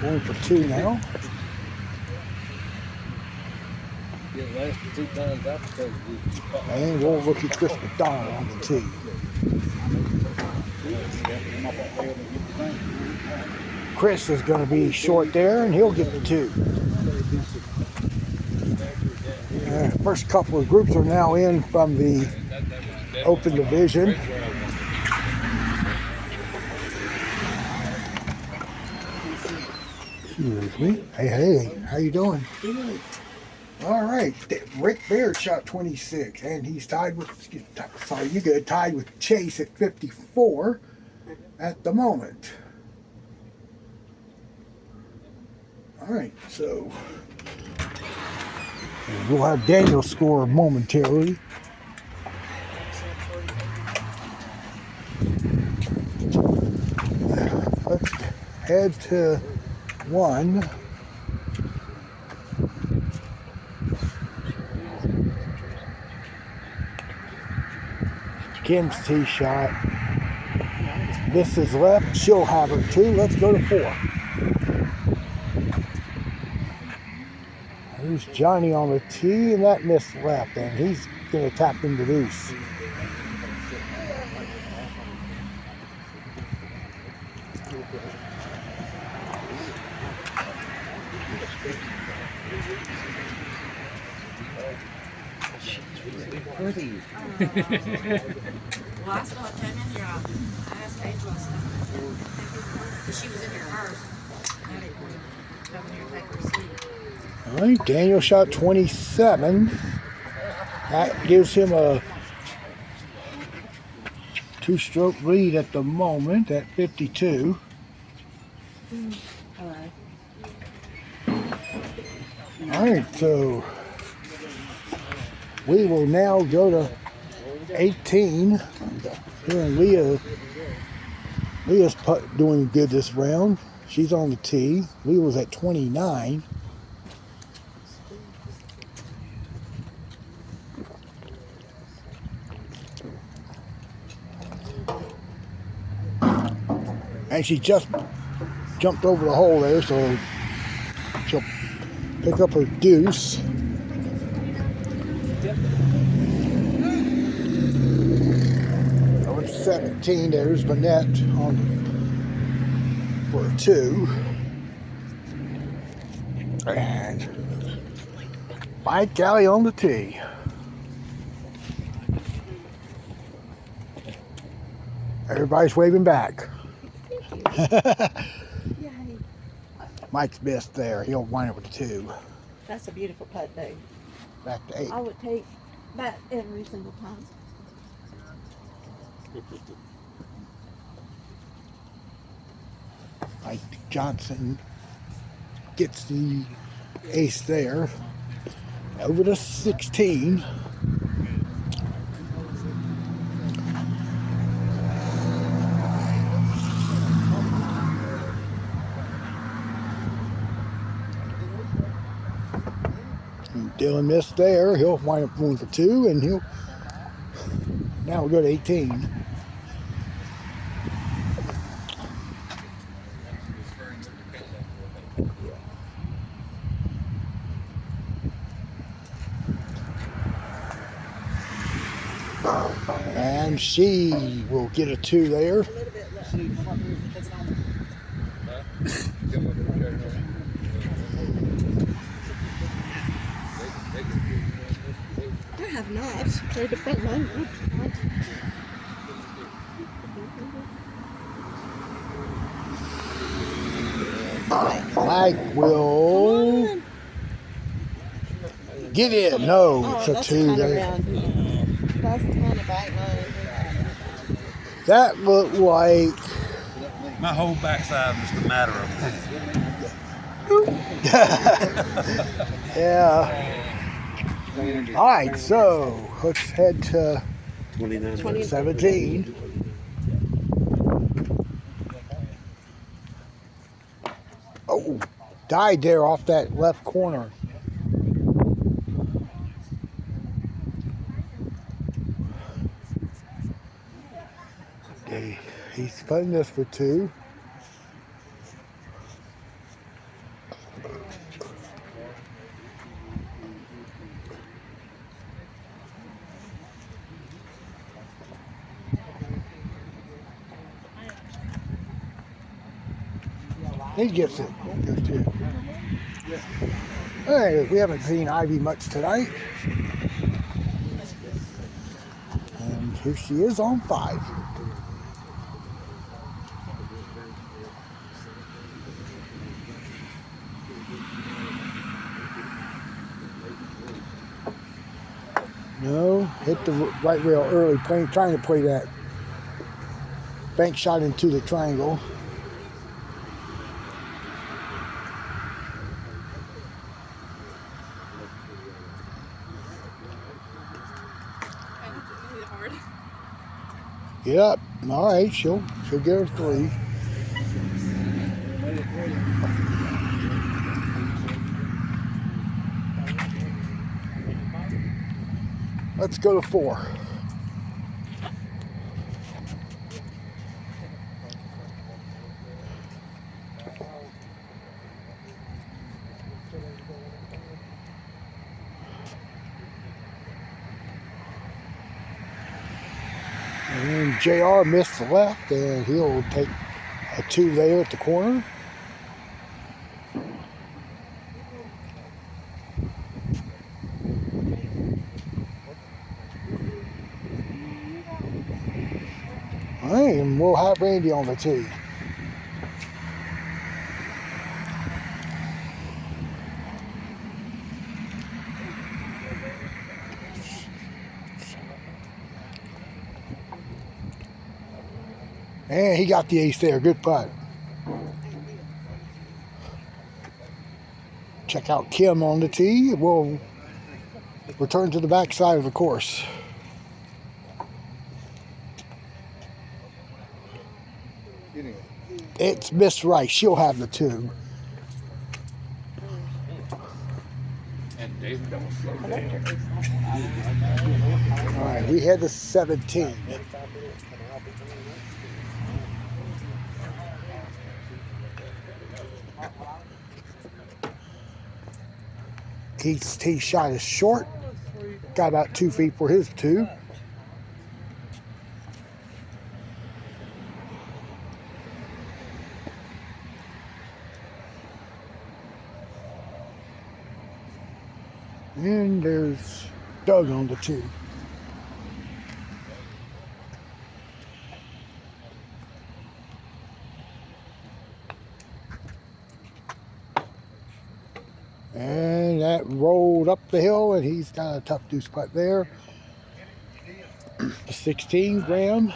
Going for 2 now. And we'll look at Chris McDonald on the tee. Chris is going to be short there, and he'll get the 2. First couple of groups are now in from the Open Division. Excuse me. Hey, how you doing? Good. All right, Rick Baird shot 26, and he's tied with, tied with Chase at 54 at the moment. All right, so we'll have Daniel score momentarily. Let's head to 1. Kim's tee shot. Misses left. She'll have her 2. Let's go to 4. There's Johnny on the tee, and that missed left, and he's going to tap into loose. Well, I saw it come in here. I asked Angela something. She was in your house. I didn't want to come in here and take her seat. All right, Daniel shot 27. That gives him a 2-stroke lead at the moment at 52. All right, so we will now go to 18. Here in Leah's putt doing good this round. She's on the tee. Leah was at 29. And she just jumped over the hole there, so she'll pick up her deuce. Number 17, there's Vanette on for a 2. And Mike Galley on the tee. Everybody's waving back. Mike's best there. He'll wind up with a 2. That's a beautiful putt, Dave. Back to 8. I would take that every single time. Mike Johnson gets the ace there. Over to 16. And Dylan missed there. He'll wind up going for 2, and he'll. Now we'll go to 18. And she will get a 2 there. I have knives. They're the front line. Mike will get in. No, it's a that's 2 kind of there. round. That's kind of back line. That looked like My whole backside was the matter of yeah. All right, so let's head to 17. Oh, died there off that left corner. Okay, he's putting this for 2. He gets it. Good too. Hey, we haven't seen Ivy much tonight. And here she is on 5. No, hit the right rail early, trying to play that bank shot into the triangle. Get up. All right, she'll get her 3. Let's go to 4. And JR missed the left, and he'll take a 2 there at the corner. All right, and we'll have Randy on the tee. And he got the ace there. Good putt. Check out Kim on the tee. We'll return to the backside of the course. It's Miss Rice. She'll have the 2. All right, we head to 17. Keith's tee shot is short. Got about 2 feet for his 2. And there's Doug on the 2. And that rolled up the hill, and he's got a tough deuce putt there. The 16 Graham,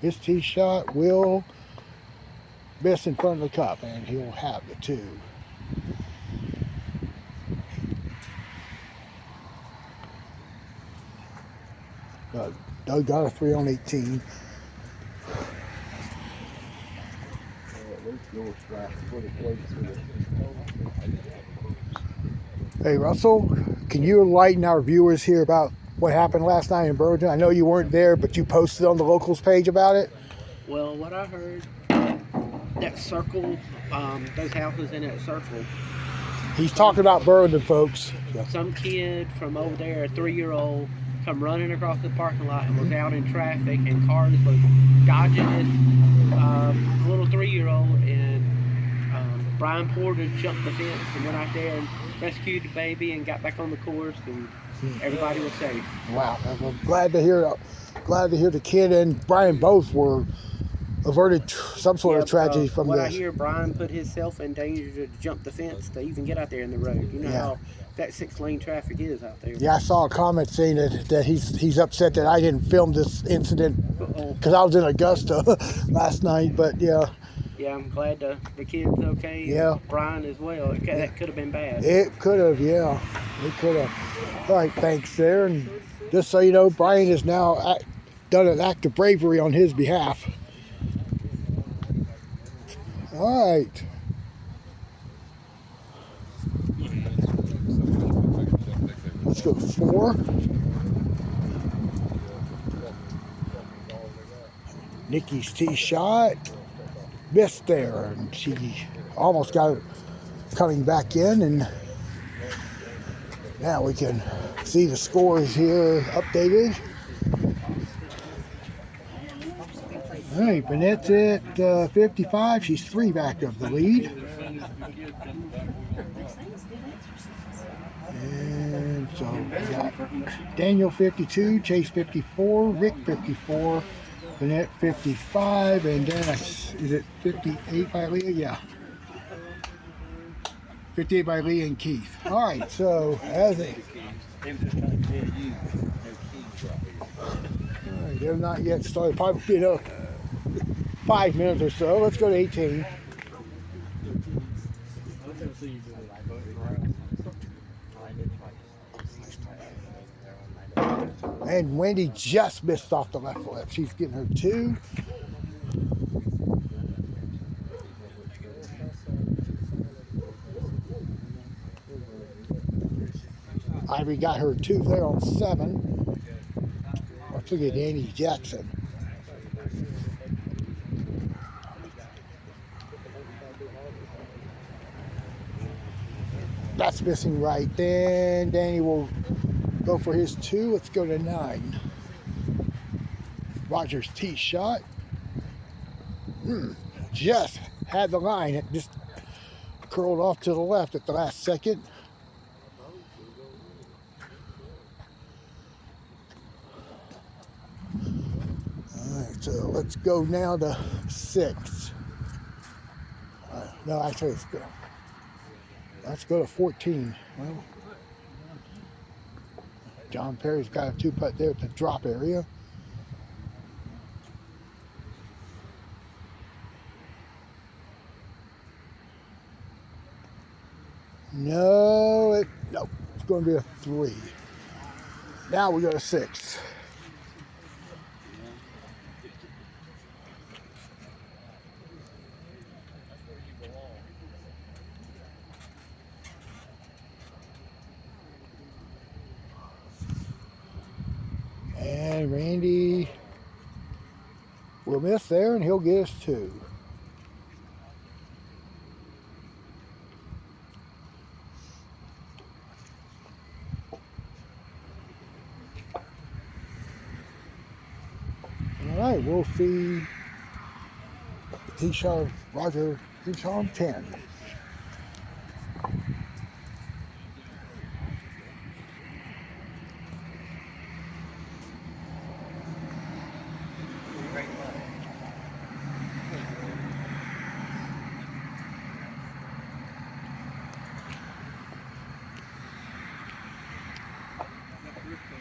his tee shot will miss in front of the cup, and he'll have the 2. Doug got a 3 on 18. Hey Russell, can you enlighten our viewers here about what happened last night in Burlington? I know you weren't there, but you posted on the locals page about it. Well, what I heard, that circle, those houses in that circle. He's talking about Burlington, folks. Some kid from over there, a 3-year-old, come running across the parking lot and was out in traffic, and cars was dodging this little 3-year-old, and Brian Porter jumped the fence and went out there and rescued the baby and got back on the course, and everybody was safe. Wow, I'm glad to hear the kid and Brian both were averted some sort of tragedy from what this. I hear, Brian put himself in danger to jump the fence to even get out there in the road. You know how that 6-lane traffic is out there. Yeah, I saw a comment saying that he's upset that I didn't film this incident because I was in Augusta last night. But yeah, I'm glad the kid's okay. Yeah, Brian as well. That could have been bad. it could have. Yeah, it could have. All right, thanks there. And just so you know, Brian has now done an act of bravery on his behalf. All right. Let's go 4. Nikki's tee shot. Missed there, and she almost got it coming back in. And now we can see the scores here updated. All right, Burnette's at 55. She's 3 back of the lead. And so we got Daniel 52, Chase 54, Rick 54, Burnette 55, and Dennis, is it 58 by Leah? Yeah. 58 by Leah and Keith. All right, so as a... All right, they're not yet started. Probably, 5 minutes or so. Let's go to 18. And Wendy just missed off the left lip. She's getting her 2. Ivy got her 2 there on 7. Let's look at Annie Jackson. That's missing right. Then Danny will go for his 2. Let's go to 9. Rogers tee shot. Just had the line. It just curled off to the left at the last second. All right, so let's go now to 6. No, actually, let's go to 14. Well, John Perry's got a 2-putt there at the drop area. No, it's going to be a 3. Now we go to 6. And Randy will miss there, and he'll get us 2. All right, we'll see the tee shot of Roger Hinshaw on 10.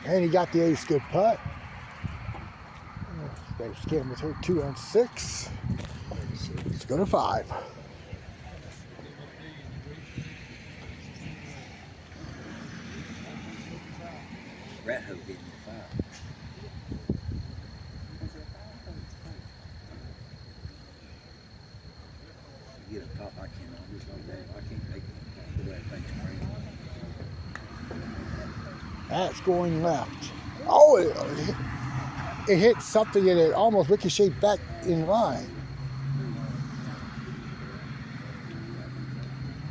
And he got the ace good putt. There's Cam with her 2 on 6. Let's go to 5. Rat Ho gave me 5. You get a top, I can't always like that. I can't make it. The way things are. That's going left. Oh, it hit something and it almost ricocheted back in line.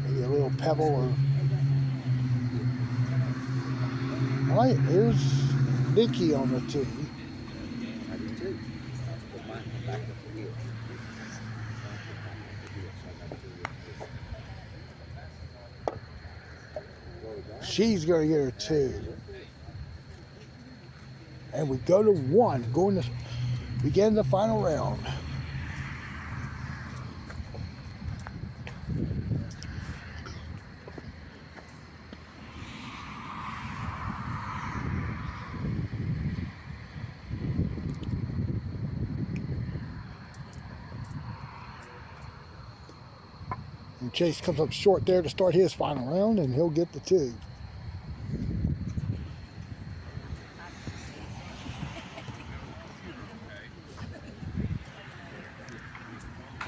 Maybe a little pebble or... All right, here's Nicky on the tee. I do too. But mine come back up to here. She's going to get her 2. And we go to 1, going to begin the final round. And Chase comes up short there to start his final round, and he'll get the 2. You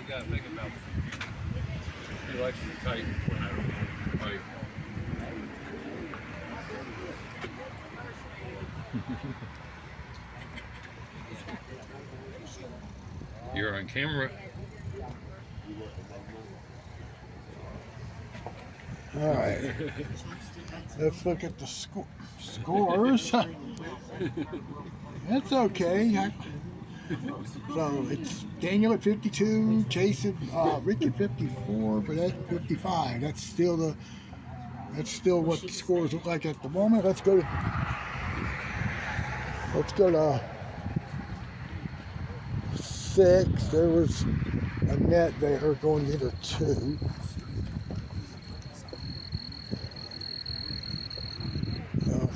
gotta think about he likes to tight when I fight. You're on camera. All right. Let's look at the scores. That's okay. So it's Daniel at 52, Chase at Rick at 54, but that's 55. That's still what the scores look like at the moment. Let's go to 6. There was a net there going to get a 2.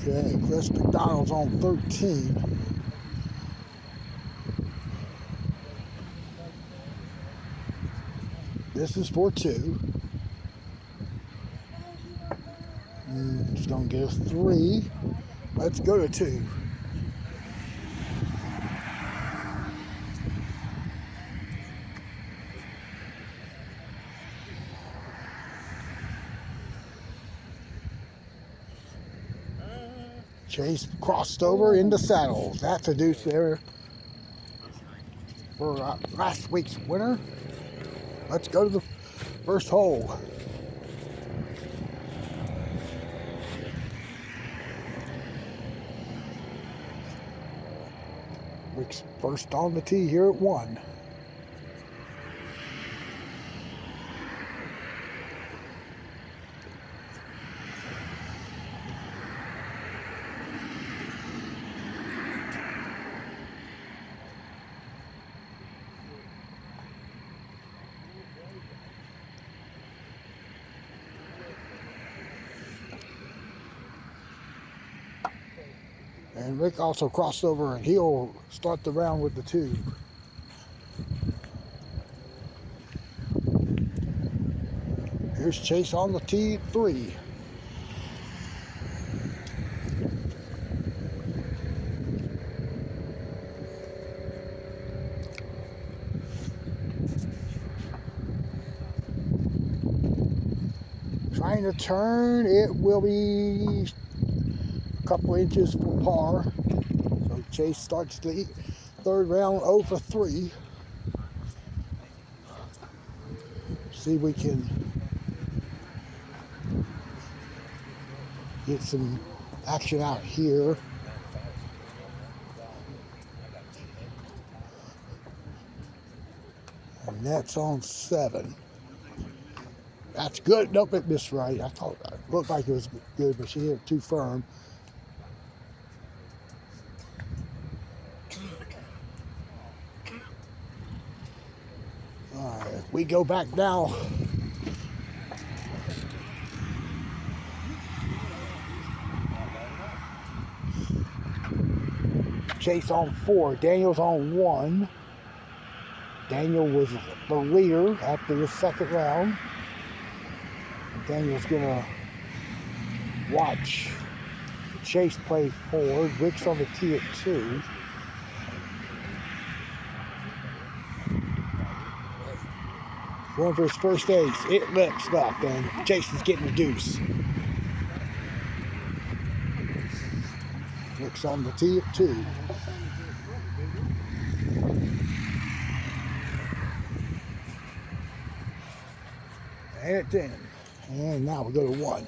Okay, Chris McDonald's on 13. This is for 2. It's going to get us 3. Let's go to 2. Chase crossed over into saddle. That's a deuce there for last week's winner. Let's go to the first hole. Rick's first on the tee here at 1. And Rick also crossed over, and he'll start the round with the 2. Here's Chase on the tee at 3. Trying to turn, it will be couple inches for par. So Chase starts the 3rd round 0 for 3. See if we can get some action out here. And that's on 7. That's good. Nope, it missed right. I thought it looked like it was good, but she hit it too firm. We go back now. Chase on 4. Daniel's on 1. Daniel was the leader after the 2nd round. Daniel's gonna watch Chase play forward. Rick's on the tee at 2. Going for his first ace. It lips left, and Chase is getting the deuce. Rick's on the tee at 2. And it's in. And now we go to 1.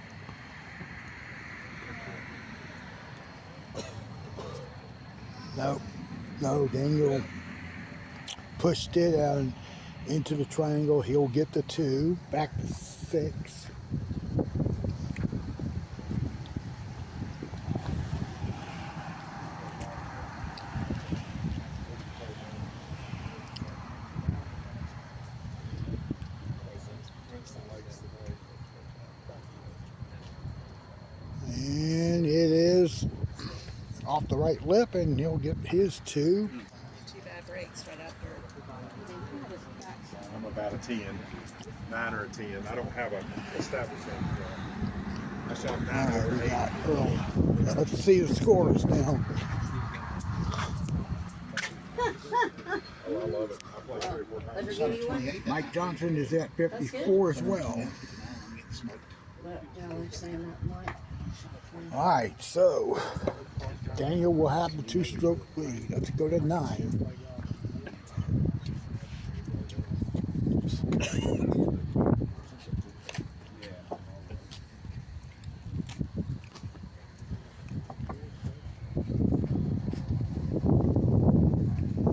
So Daniel pushed it out into the triangle. He'll get the 2, back to 6. And it is off the right lip, and he'll get his 2. 2 bad breaks right after. I'm about a 10, 9 or a 10. I don't have a established one. I shot 9 or 8. Let's see the scores now. Oh, I love it. I play 3 or 4 times. Mike Johnson is at 54 as well. All right, so Daniel will have the 2-stroke lead. Let's go to 9.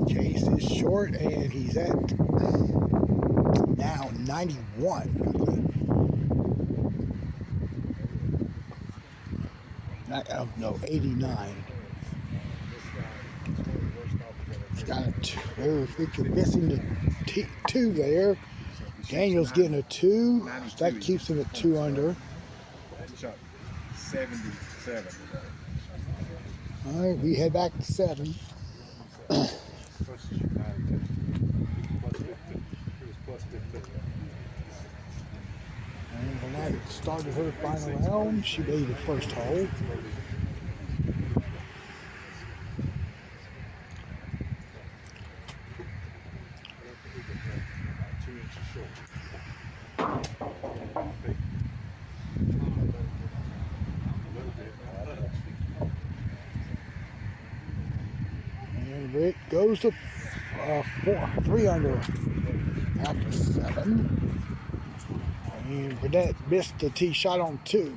Chase is short, and he's at now 91. No, 89. He's got a 2. They're missing the 2 there. Daniel's getting a 2. That keeps him at 2 under. Shot 77. All right, we head back to 7. And Renee started her final round. She made the first hole. And Rick goes to 3 under after 7. And Burnett missed the tee shot on 2.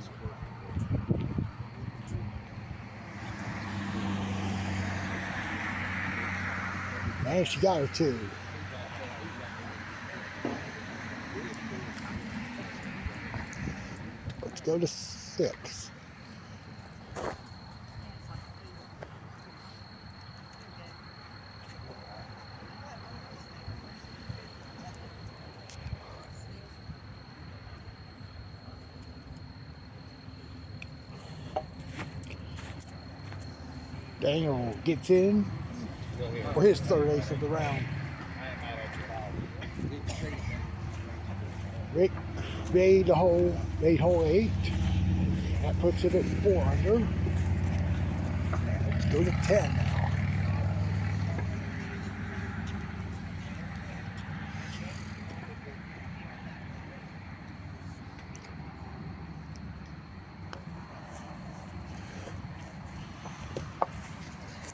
And she got her 2. Let's go to 6. Daniel gets in for his 3rd ace of the round. Rick made hole 8. That puts it at 4 under. Let's go to 10 now.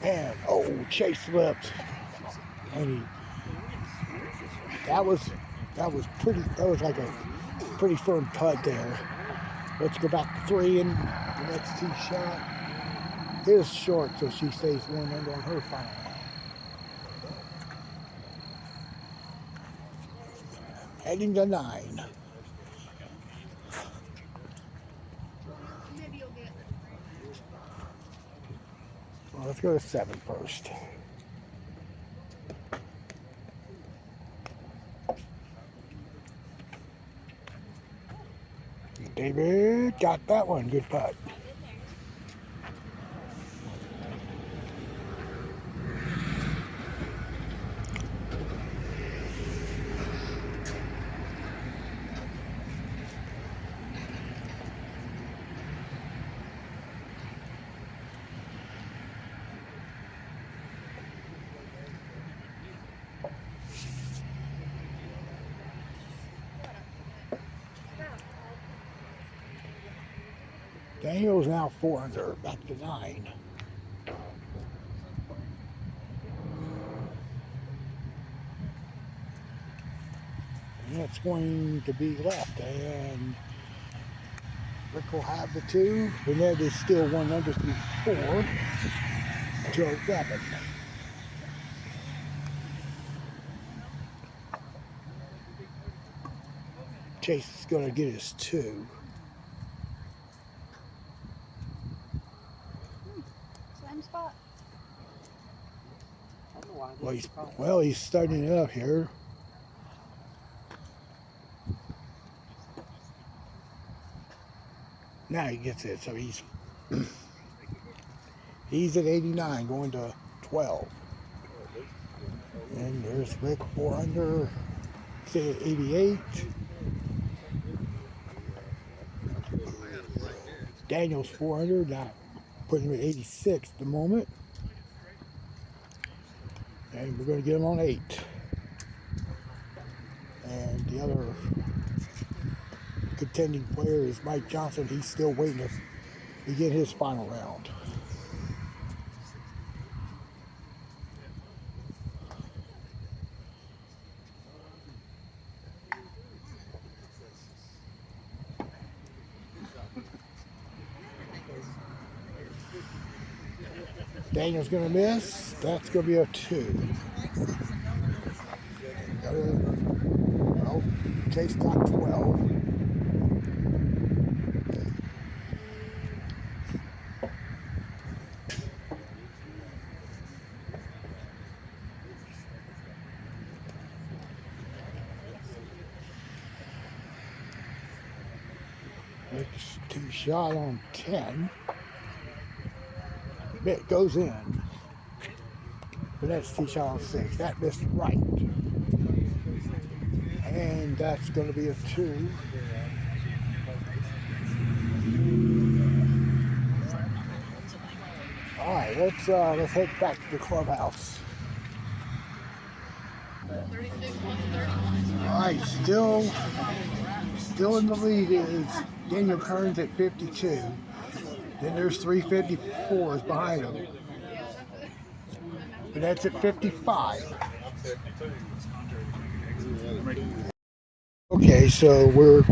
And Chase slipped, and that was like a pretty firm putt there. Let's go back to 3, and the next tee shot is short, so she stays 1 under on her final. Heading to 9. Well, let's go to 7 first. David got that one. Good putt. Daniel's now 4 under, back to 9. And it's going to be left, and Rick will have the 2. Burnett is still 1 under through 4 to 11. Chase is going to get his 2. Same spot. Well, he's starting it up here. Now he gets it, so he's at 89, going to 12. And there's Rick 400, sit at 88. Daniel's 400, now putting him at 86 at the moment. And we're going to get him on 8. And the other contending player is Mike Johnson. He's still waiting to begin his final round. Daniel's going to miss. That's going to be a 2. Well, Chase got 12. Rick's 2 shot on 10. It goes in. But that's 2 shot on 6. That missed right. And that's going to be a 2. All right, let's head back to the clubhouse. All right, still in the lead is Daniel Kearns at 52. Then there's 354s behind him. But that's at 55. Okay, so we're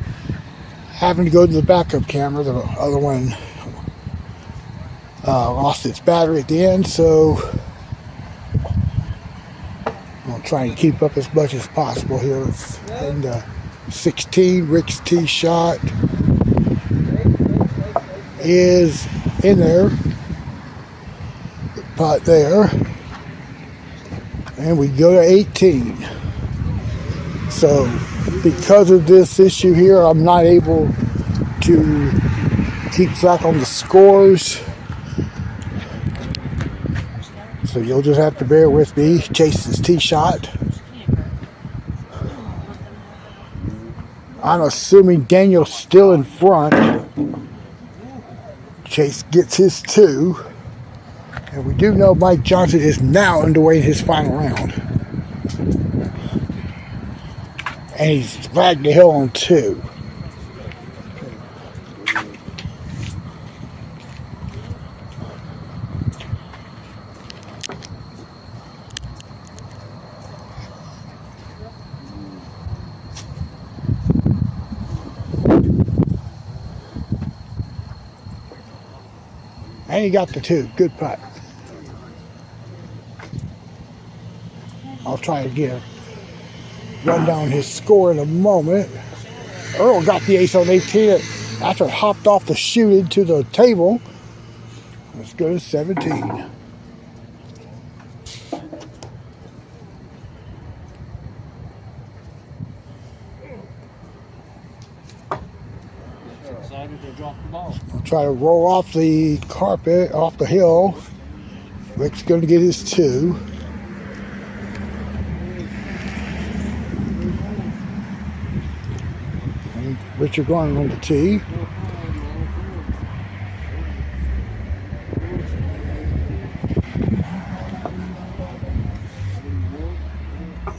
having to go to the backup camera. The other one lost its battery at the end, so I'm going to try and keep up as much as possible here. It's in the 16, Rick's tee shot is in there, the putt there, and we go to 18. So because of this issue here, I'm not able to keep track on the scores, so you'll just have to bear with me. Chase's tee shot, I'm assuming Daniel's still in front. Chase gets his 2. And we do know Mike Johnson is now underway in his final round. And he's flagged the hill on 2. And he got the 2. Good putt. I'll try again. Run down his score in a moment. Earl got the ace on 18 after it hopped off the chute into the table. Let's go to 17. Excited to drop the ball. I'll try to roll off the carpet, off the hill. Rick's going to get his 2. And Richard going on the tee.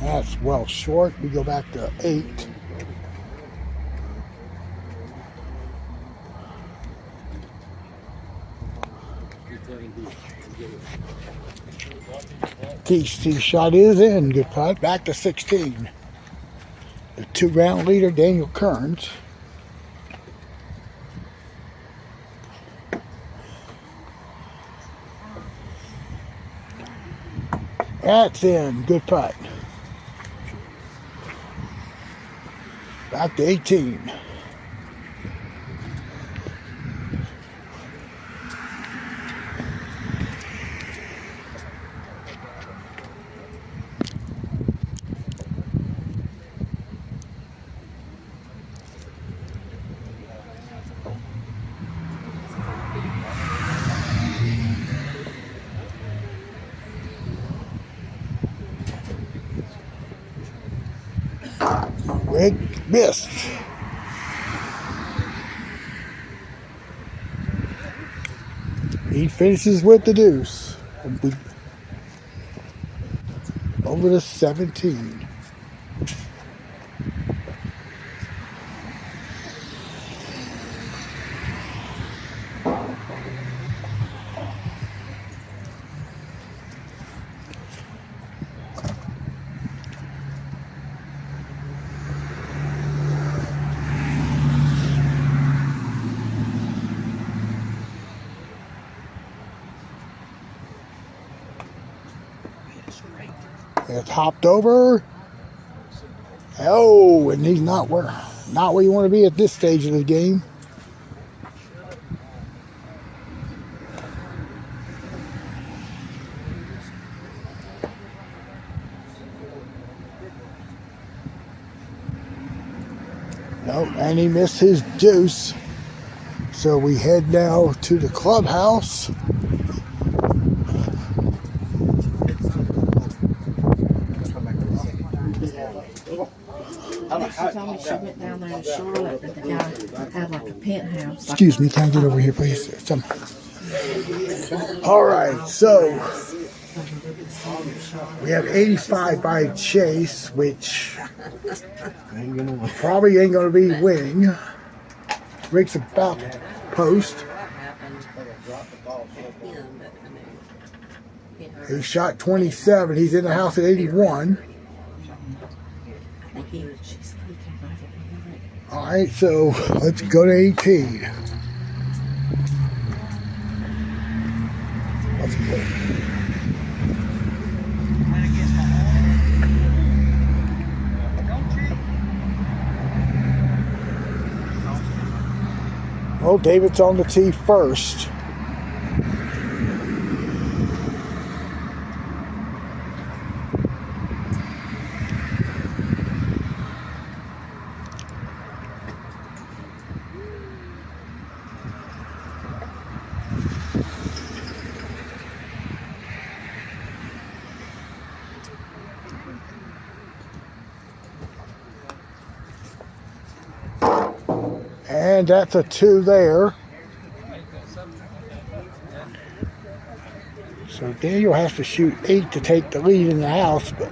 That's well short. We go back to 8. Keith's tee shot is in. Good putt. Back to 16. The 2-round leader, Daniel Kearns. That's in. Good putt. Back to 18. Red missed. He finishes with the deuce. Over to 17. It's hopped over. Oh, and he's not where you want to be at this stage of the game. Nope, and he missed his deuce. So we head now to the clubhouse. She told me she went down there in Charlotte and the guy had like a penthouse. Excuse me, can I get over here, please? All right, so we have 85 by Chase, which probably ain't going to be winning. Rick's about to post. He shot 27. He's in the house at 81. All right, so let's go to 18. Let's go. Oh, David's on the tee first. And that's a 2 there. So Daniel has to shoot 8 to take the lead in the house, but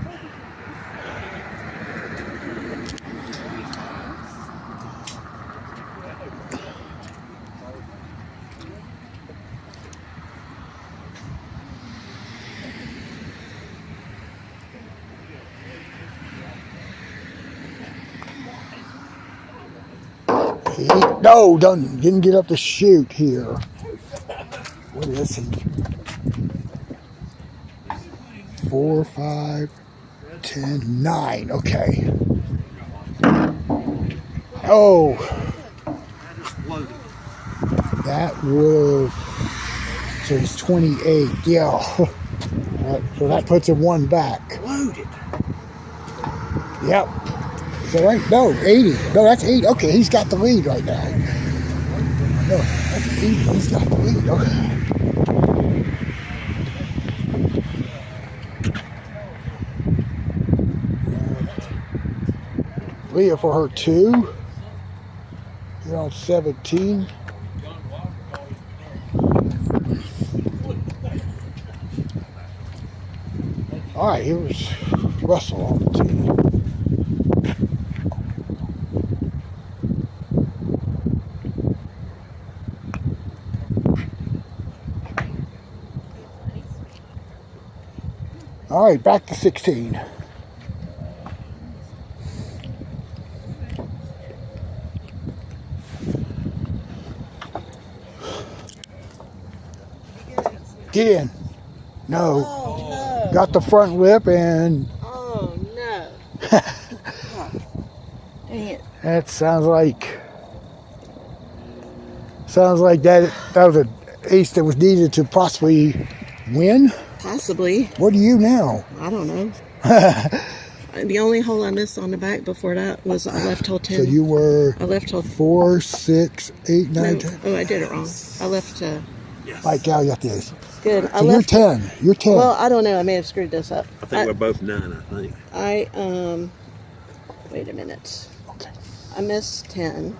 didn't get up to shoot here. What is he? 4, 5, 10, 9. Okay. Oh, that was, so he's 28. Yeah. So that puts him 1 back. Loaded. Yep. So right? No, 80. No, that's 8. Okay, he's got the lead right now. No, that's 80. He's got the lead. Okay. Leah for her 2. You're on 17. All right, here's Russell on the tee. All right, back to 16. Get in. No. Oh, no. Got the front lip and... Oh, no. Dang it. That sounds like that was an ace that was needed to possibly win. Possibly. What do you now? I don't know. The only hole I missed on the back before that was I left hole 10. So you were I left hole 4, 6, 8, 9, no, 10. oh, I did it wrong. I left Mike Gal, you got the ace. good. I So left you're 10. You're 10. Well, I don't know. I may have screwed this up. I think we're both 9, I think. Wait a minute. Okay. I missed 10.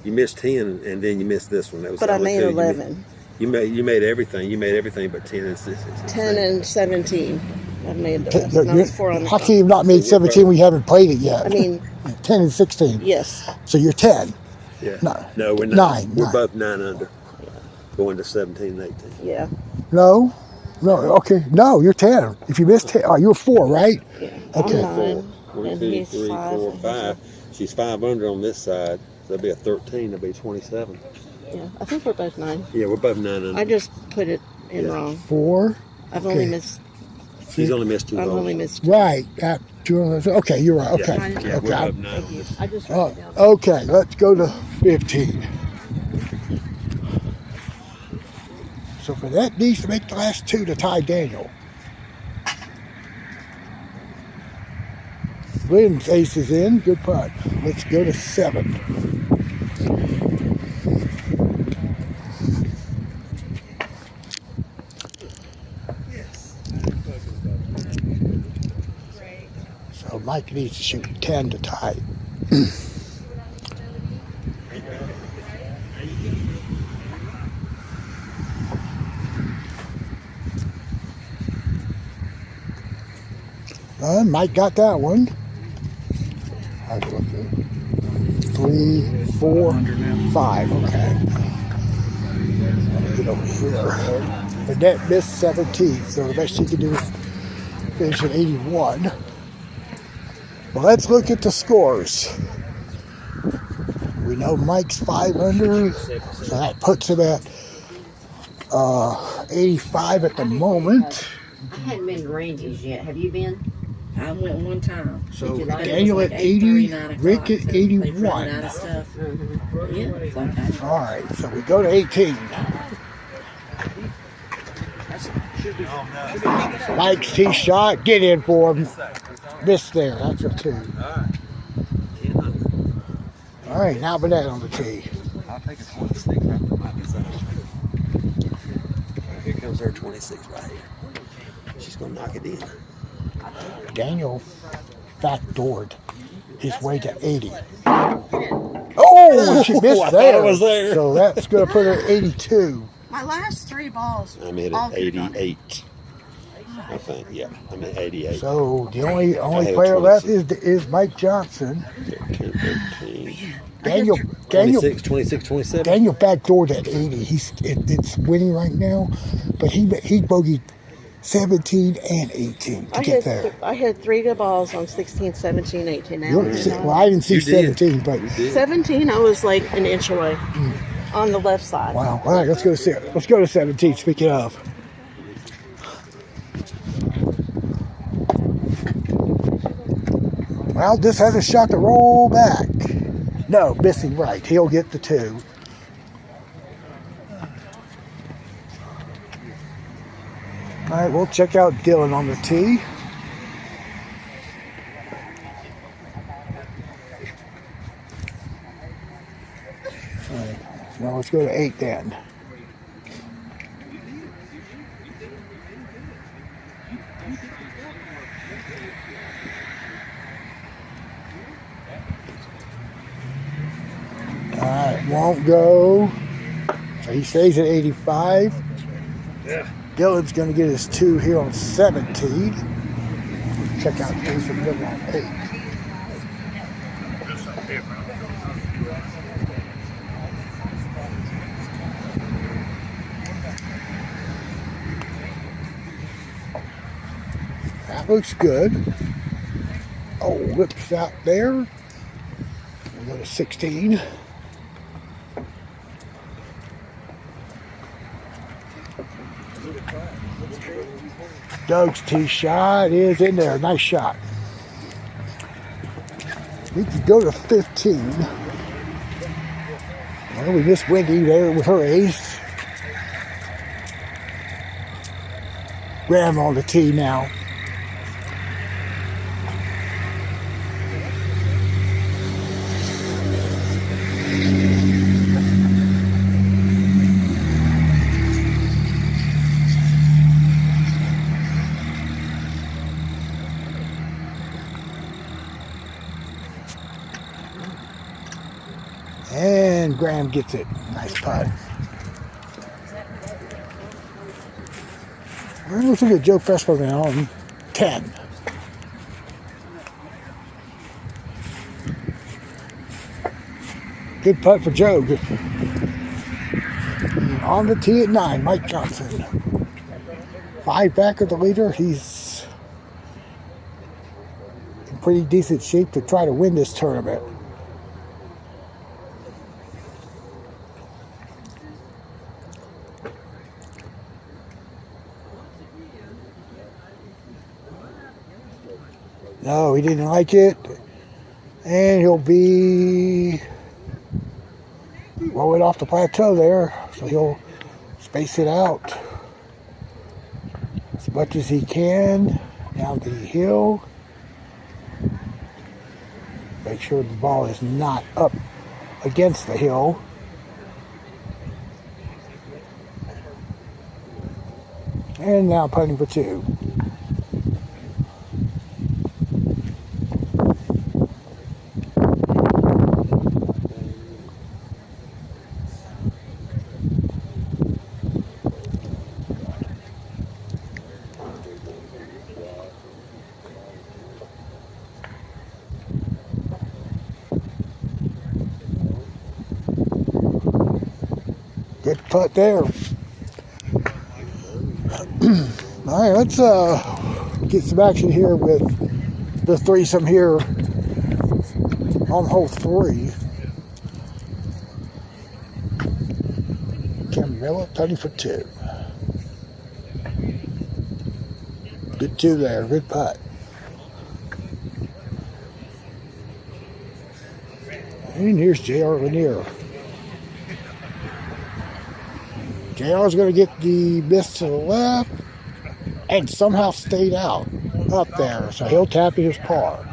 You missed 10, and then you missed this one. That was But the I only made two. 11. You made everything. You made everything but 10 and 6. 10 and 17. I made the rest. And I was 4 on the How top. can you have not made 17 when you haven't played it yet? I mean, 10 and 16. yes. So you're 10. Yeah. No, we're 9. We're both 9 under. Going to 17 and 18. Yeah. No. Okay. No, you're 10. If you missed 10, you were 4, right? Yeah. Okay. I'm 9. 1, And 2, he's 3, 5. 4, 5. She's 5 under on this side. So that'll be a 13. That'll be 27. Yeah. I think we're both 9. Yeah, we're both 9 under. I just put it in wrong. 4. I've Okay. only missed. She's only missed 2 I've holes. only missed. Right. Okay, you're right. Okay. Yeah, we're both 9 on this. I just wrote it down. Okay, let's go to 15. So for that needs to make the last 2 to tie Daniel. Lynn's ace is in. Good putt. Let's go to 7. So Mike needs to shoot 10 to tie. Mike got that one. I was looking. 3, 4, 5. Okay. Let me get over here. Annette missed 17, so the best she can do is finish at 81. Well, let's look at the scores. We know Mike's 5 under, so that puts him at 85 at the moment. I hadn't been to Randy's yet. Have you been? I went one time. So Did you like it? Daniel It at was like 80, 8:30, 9 Rick o'clock, at so they 81. ran out of stuff. Yeah, it's okay. All right, so we go to 18. Mike's tee shot, get in for him. Missed there, that's a 2. All right, now Burnett on the tee. I'll take a 26 after my design. Here comes her 26 right here. She's going to knock it in. Daniel backdoored his way to 80. Oh, she missed I there. thought it was there. So that's going to put her at 82. My last 3 balls. I'm at all good on it. 88. I think, yeah. I'm at 88. So the only have player 26. left is Mike Johnson. 13, 13. Daniel 26, 27. Daniel backdoored at 80. It's winning right now, but he bogeyed 17 and 18 to get there. I had 3 good balls on 16, 17, 18. Now Well, I didn't see You did. 17, but 17, I was like an inch away on the left side. wow. All right, let's go to 17. Speaking of, well, this has a shot to roll back. No, missing right. He'll get the 2. All right, we'll check out Dylan on the tee. All right, now let's go to 8 then. All right, won't go. So he stays at 85. Yeah. Dylan's going to get his 2 here on 17. Check out Jason Dylan on 8. That looks good. Oh, whips out there. We'll go to 16. Doug's tee shot is in there. Nice shot. We could go to 15. Well, we missed Wendy there with her ace. Graham on the tee now. And Graham gets it. Nice putt. Well, let's look at Joe Fresco now on 10. Good putt for Joe. On the tee at 9, Mike Johnson. 5 back of the leader. He's in pretty decent shape to try to win this tournament. No, he didn't like it. And he'll be rolling off the plateau there. So he'll space it out as much as he can down the hill. Make sure the ball is not up against the hill. And now putting for 2. Good putt there. All right, let's get some action here with the threesome here on hole 3. Camilla putting for 2. Good 2 there, good putt. And here's J.R. Lanier. JR is going to get the miss to the left and somehow stayed out up there. So he'll tap in his par.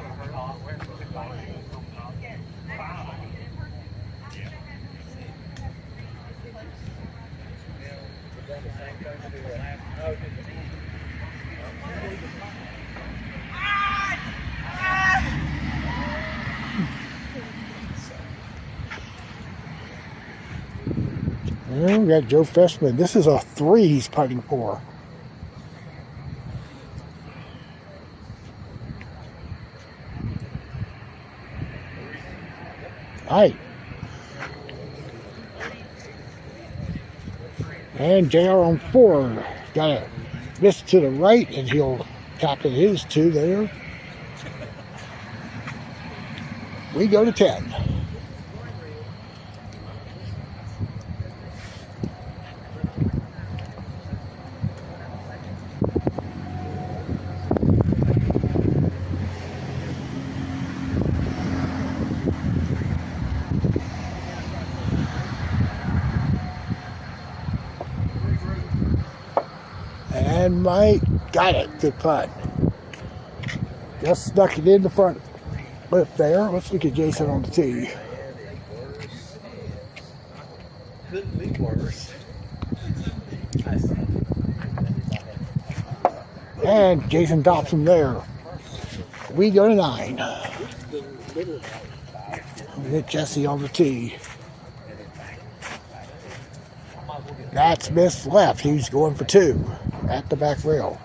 And we got Joe Feshman. This is a 3 he's putting for. All right. And JR on 4. Got a miss to the right, and he'll tap in his 2 there. We go to 10. And Mike got it. Good putt. Just snuck it in the front lip there. Let's look at Jason on the tee. Couldn't be worse. And Jason Dobson there. We go to 9. We hit Jesse on the tee. That's missed left. He's going for 2 at the back rail.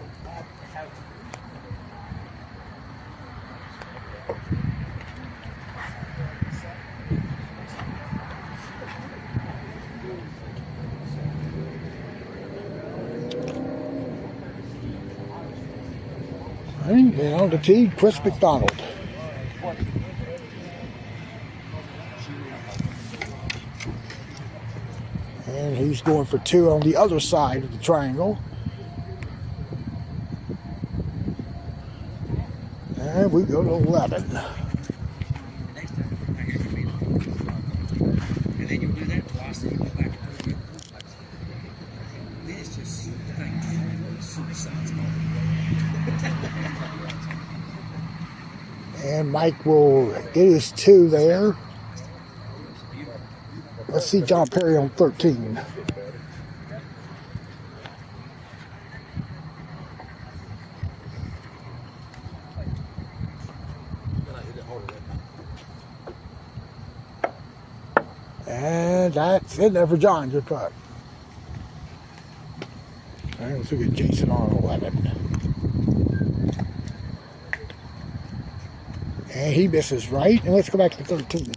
And on the tee, Chris McDonald. And he's going for 2 on the other side of the triangle. And we go to 11. And Mike will get his 2 there. Let's see John Perry on 13. And that's it there for John, good putt. All right, let's look at Jason on 11. And he misses right. And let's go back to 13.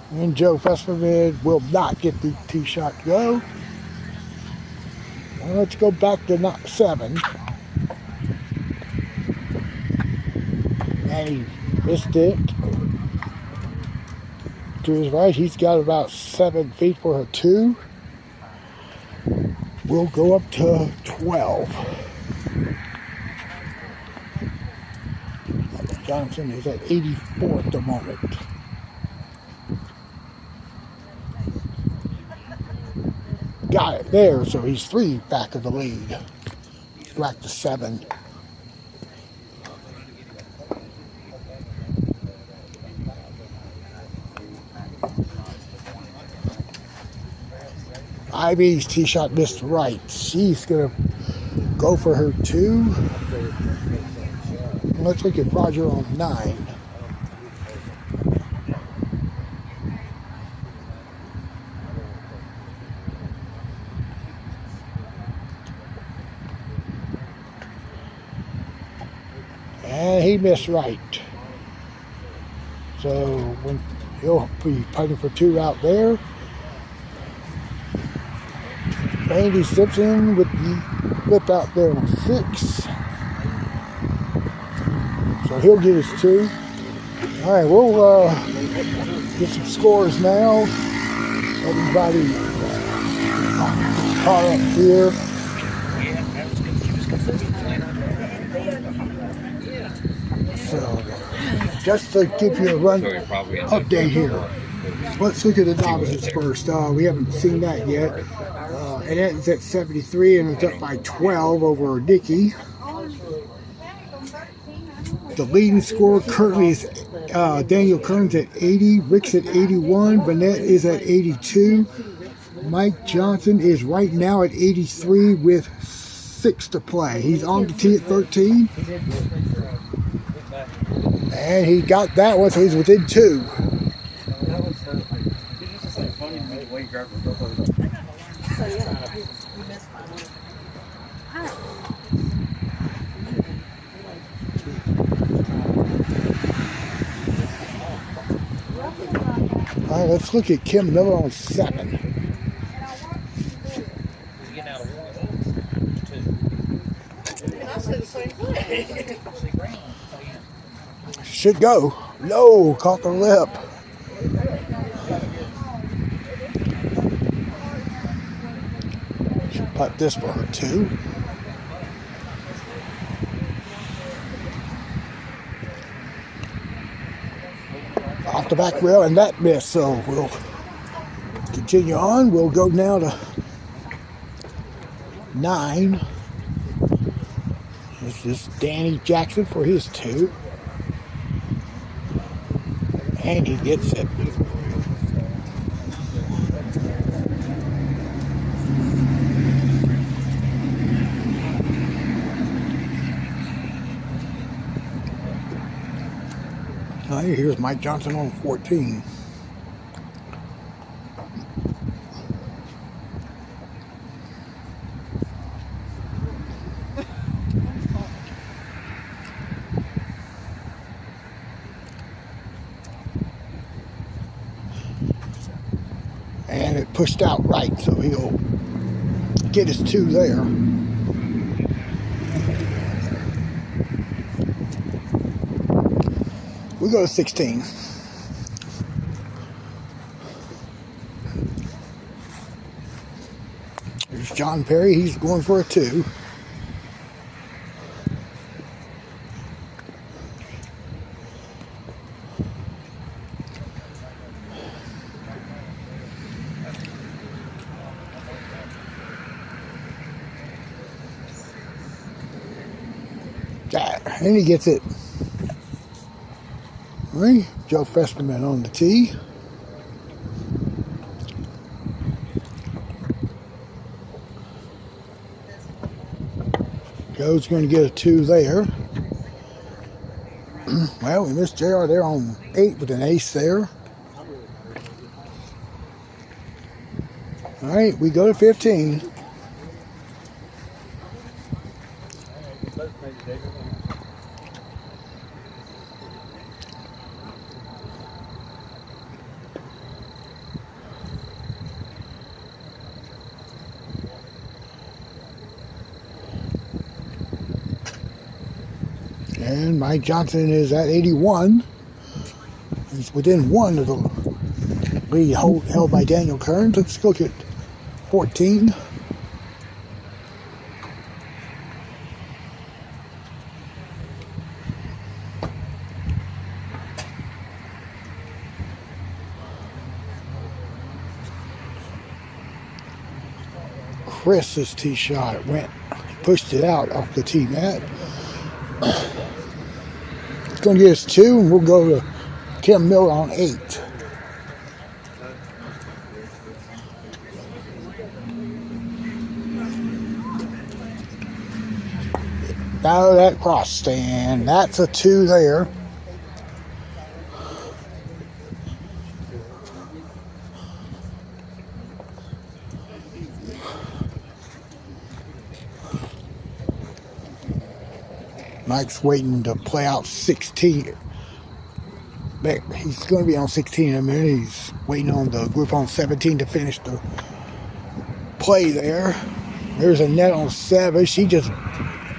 And Joe Fesperman will not get the tee shot to go. Well, let's go back to 7. And he missed it. To his right, he's got about 7 feet for a 2. We'll go up to 12. Johnson is at 84 at the moment. Got it there, so he's 3 back of the lead. Back to 7. Ivy's tee shot missed right. She's gonna go for her 2. Let's look at Roger on 9. And he missed right. So when he'll be putting for 2 out there. Randy Simpson with the flip out there on 6. So he'll get his 2. All right, we'll get some scores now. Everybody caught up here. So just to give you a run update here. Let's look at the novices first. We haven't seen that yet. And it's at 73 and it's up by 12 over Dickey. The leading scorer currently is Daniel Kearns at 80, Rick's at 81, Vanette is at 82. Mike Johnson is right now at 83 with 6 to play. He's on the tee at 13. And he got that one, so he's within 2. All right, let's look at Kim Miller on 7. Should go. No, caught the lip. Should putt this for her 2. Off the back rail, and that missed, so we'll continue on. We'll go now to 9. This is Danny Jackson for his 2. And he gets it. All right, here's Mike Johnson on 14. And it pushed out right, so he'll get his 2 there. We go to 16. There's John Perry. He's going for a 2. And he gets it. All right, Joe Festerman on the tee. Joe's going to get a 2 there. Well, we missed JR there on 8 with an ace there. All right, we go to 15. And Mike Johnson is at 81. He's within 1 of the lead held by Daniel Kearns. Let's look at 14. Chris's tee shot pushed it out off the tee mat. It's going to get us 2, and we'll go to Tim Miller on 8. Out of that cross stand. That's a 2 there. Mike's waiting to play out 16. He's going to be on 16 in a minute. He's waiting on the group on 17 to finish the play there. There's a net on 7. She just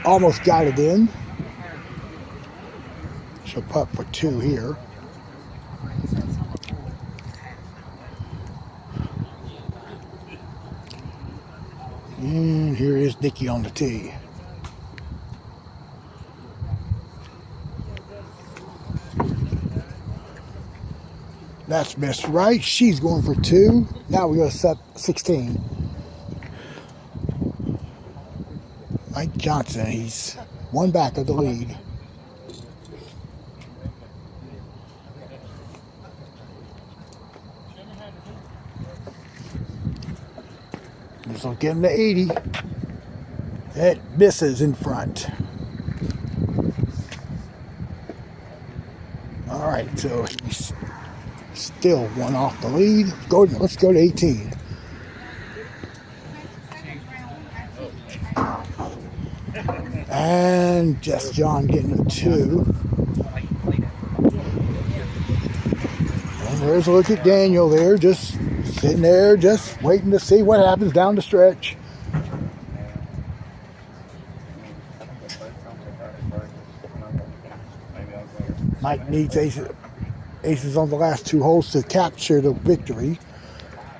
almost got it in. She'll putt for 2 here. And here is Nikki on the tee. That's missed right. She's going for 2. Now we go to 16. Mike Johnson, he's 1 back of the lead. This will get him to 80. It misses in front. All right, so he's still 1 off the lead. Let's go to 18. And just John getting a 2. And there's a look at Daniel there, just sitting there, just waiting to see what happens down the stretch. Mike needs aces on the last 2 holes to capture the victory.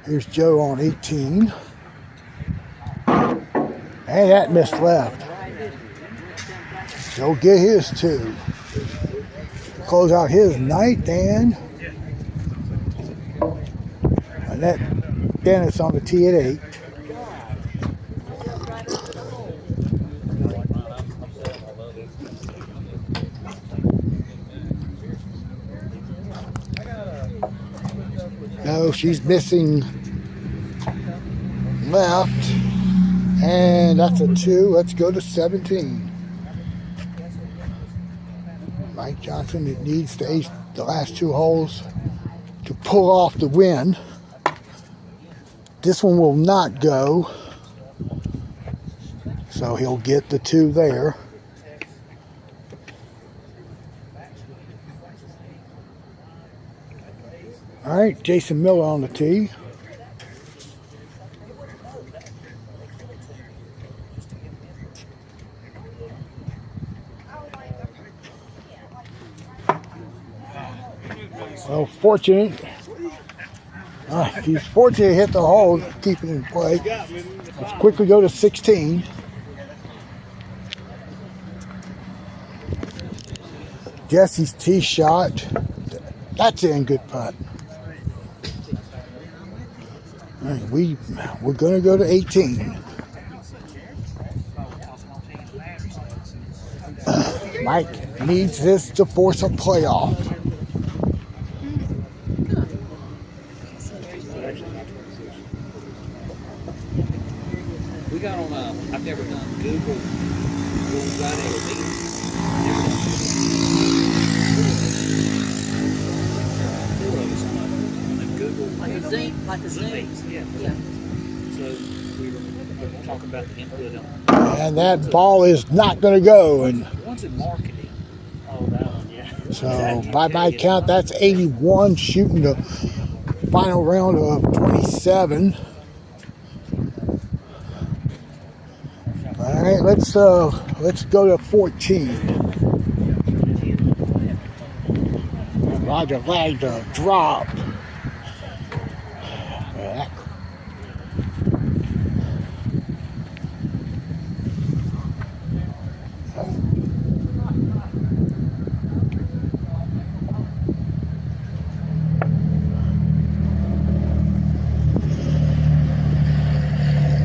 Here's Joe on 18. And that missed left. Joe get his 2. Close out his night, and Annette Dennis on the tee at 8. No, she's missing left, and that's a 2. Let's go to 17. Mike Johnson needs to ace the last 2 holes to pull off the win. This one will not go, so he'll get the 2 there. All right, Jason Miller on the tee. Well, fortunate. All He's fortunate to hit the hole, keep it in play. Let's quickly go to 16. Jesse's tee shot. That's in, good putt. All right, we're going to go to 18. Mike needs this to force a playoff. We got on I've never done Google Friday or Google. Like a Zoom? Like a Zoom? Yeah. So we were talking about the input on. And that ball is not going to go. And One's in marketing. Oh, that one, yeah. so by my count, that's 81 shooting the final round of 27. All right, let's go to 14. And Roger lagged a drop.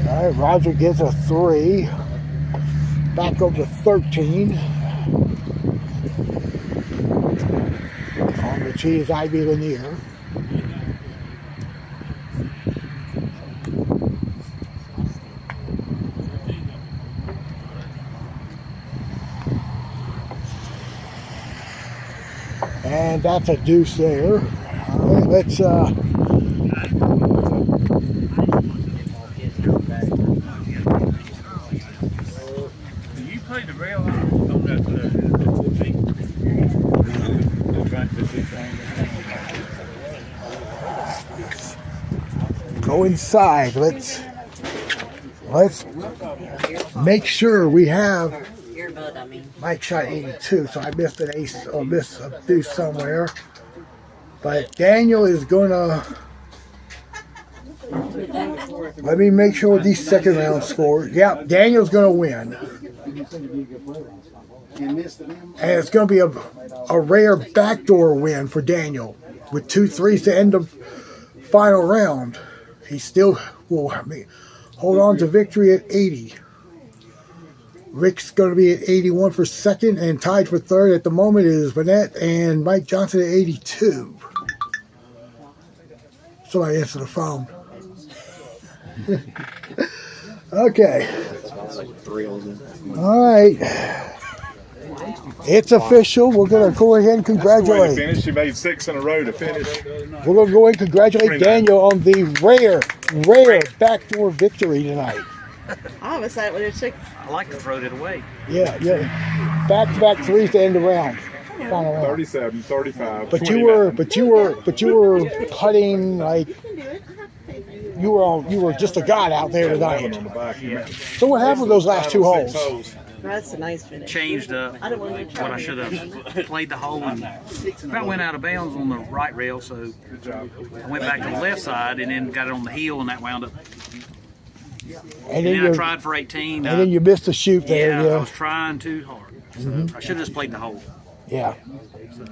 All right, Roger gets a 3. Back over to 13. On the tee is Ivy Lanier. And that's a deuce there. All right, let's You played the rail on that go inside. Let's make sure we have. Mike shot 82, so I missed an ace or missed a deuce somewhere. But Daniel is gonna. Let me make sure these second round scores. Yeah, Daniel's gonna win. And it's going to be a rare backdoor win for Daniel with 2 threes to end the final round. He still will hold on to victory at 80. Rick's going to be at 81 for second, and tied for third at the moment is Vanette and Mike Johnson at 82. Somebody answer the phone. Okay. All right. It's official. We're going to go ahead and congratulate. Finish. You made 6 in a row to finish. We're going to go ahead and congratulate Daniel on the rare backdoor victory tonight. I was excited when it took. I like to throw it away. Yeah. Back-to-back threes to end the round. Final round. 37, 35. But you were putting like you were just a god out there tonight. So what happened with those last 2 holes? That's a nice finish. Changed up what I should have played the hole, and about went out of bounds on the right rail, so I went back to the left side and then got it on the heel, and that wound up. And then I tried for 18. And then you missed the shoot there. Yeah, I was trying too hard. So I should have just played the hole. Yeah.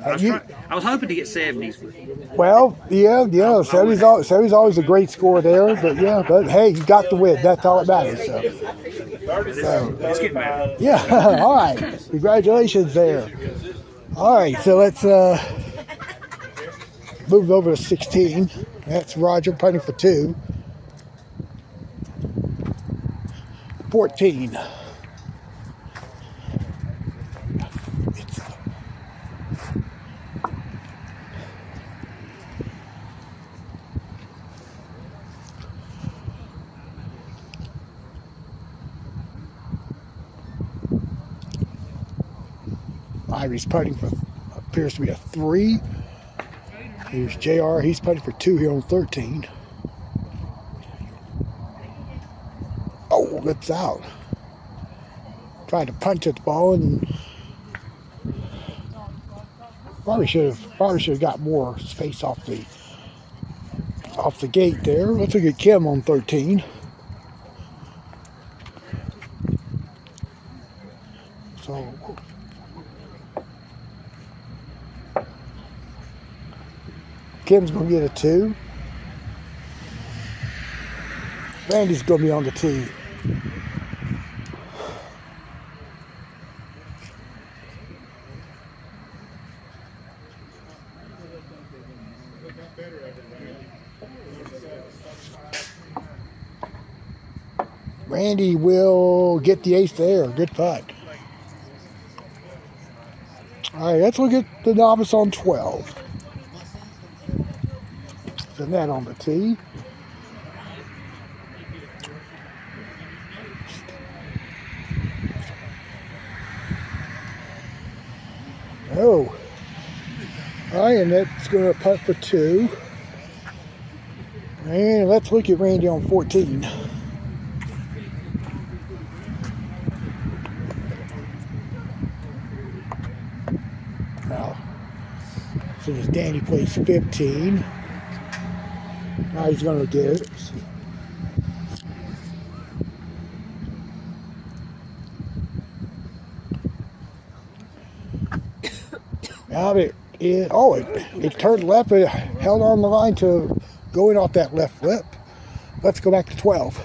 I was hoping to get 70s. Well, yeah. 70's always a great score there, but hey, you got the win. That's all that matters. So. It's getting better. Yeah. All right. Congratulations there. All right. So let's move over to 16. That's Roger putting for 2. 14. Ivy's putting for appears to be a 3. Here's JR. He's putting for 2 here on 13. Oh, lips out. Tried to punch at the ball and probably should have got more space off off the gate there. Let's look at Kim on 13. So Kim's going to get a 2. Randy's going to be on the tee. Randy will get the ace there. Good putt. All right, let's look at the novice on 12. And that on the tee. Oh. All right, and that's going to putt for 2. And let's look at Randy on 14. Now, as soon as Danny plays 15, now he's going to get it. Now it turned left, but it held on the line to going off that left flip. Let's go back to 12.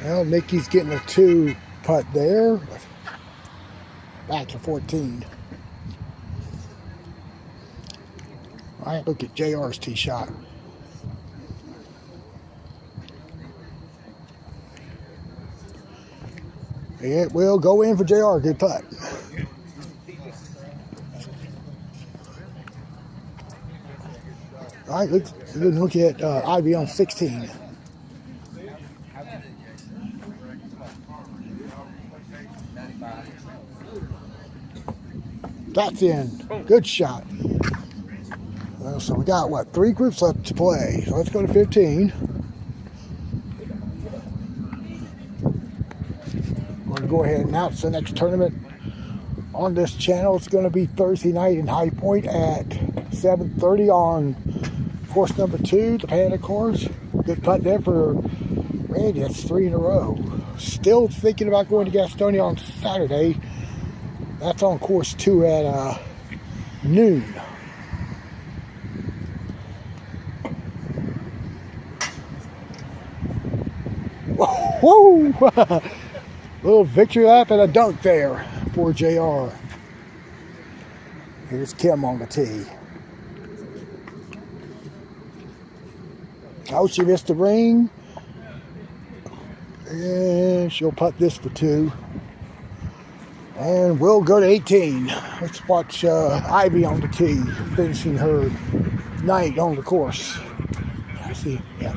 Well, Nikki's getting a 2 putt there. Back to 14. All right, look at JR's tee shot. It will go in for JR. Good putt. All right, let's look at Ivy on 16. That's in. Good shot. Well, so we got, what, 3 groups left to play. So let's go to 15. Go ahead and announce the next tournament on this channel. It's going to be Thursday night in High Point at 7:30 on course number 2, the Panda course. Good putt there for Randy. That's 3 in a row. Still thinking about going to Gastonia on Saturday. That's on course 2 at noon. Whoa! Little victory lap and a dunk there for JR. Here's Kim on the tee. Oh, she missed the ring. And she'll putt this for 2. And we'll go to 18. Let's watch Ivy on the tee, finishing her night on the course. I see, yeah.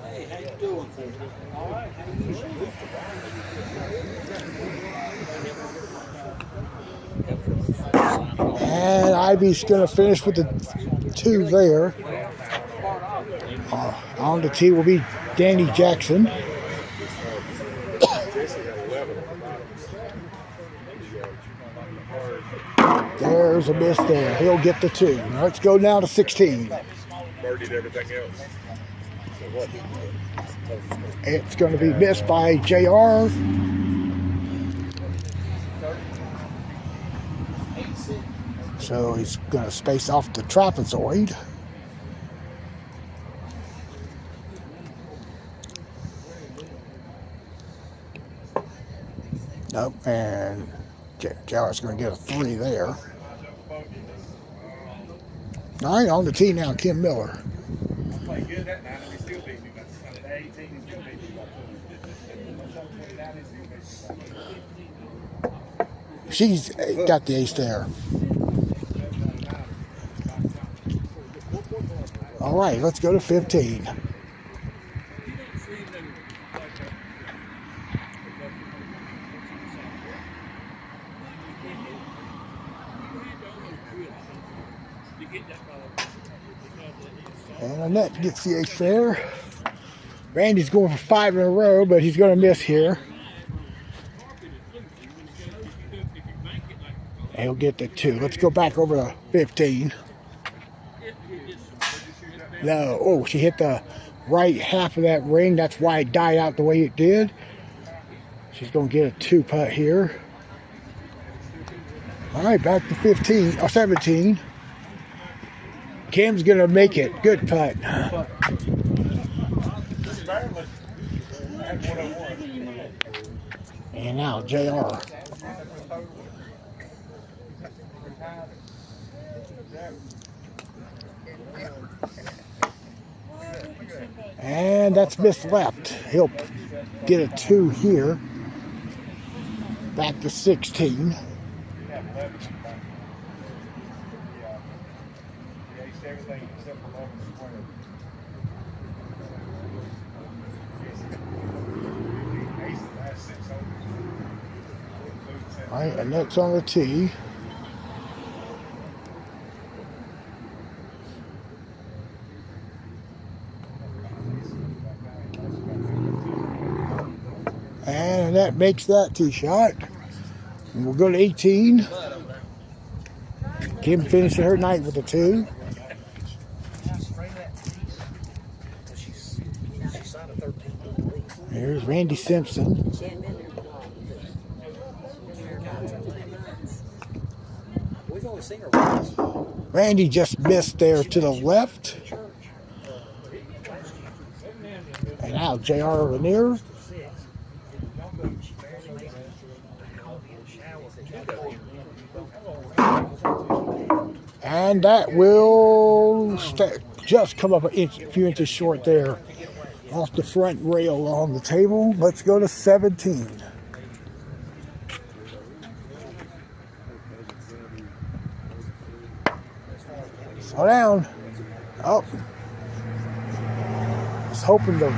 Hey, how you doing? All right, how you doing? And Ivy's going to finish with the 2 there. On the tee will be Danny Jackson. There's a miss there. He'll get the 2. Let's go now to 16. Birdied everything else. So what? It's going to be missed by JR. So he's going to space off the trapezoid. Nope, and JR's going to get a 3 there. All right, on the tee now, Kim Miller. She's got the ace there. All right, let's go to 15. And Annette gets the ace there. Randy's going for 5 in a row, but he's going to miss here. And he'll get the 2. Let's go back over to 15. No, oh, she hit the right half of that ring. That's why it died out the way it did. She's going to get a 2 putt here. All right, back to 15 or 17. Kim's going to make it. Good putt. And now JR. And that's missed left. He'll get a 2 here. Back to 16. All right, and that's on the tee. And that makes that tee shot. And we'll go to 18. Kim finishing her night with a 2. There's Randy Simpson. Randy just missed there to the left. And now JR Lanier. And that will just come up a few inches short there off the front rail along the table. Let's go to 17. Slow down. Oh. I was hoping the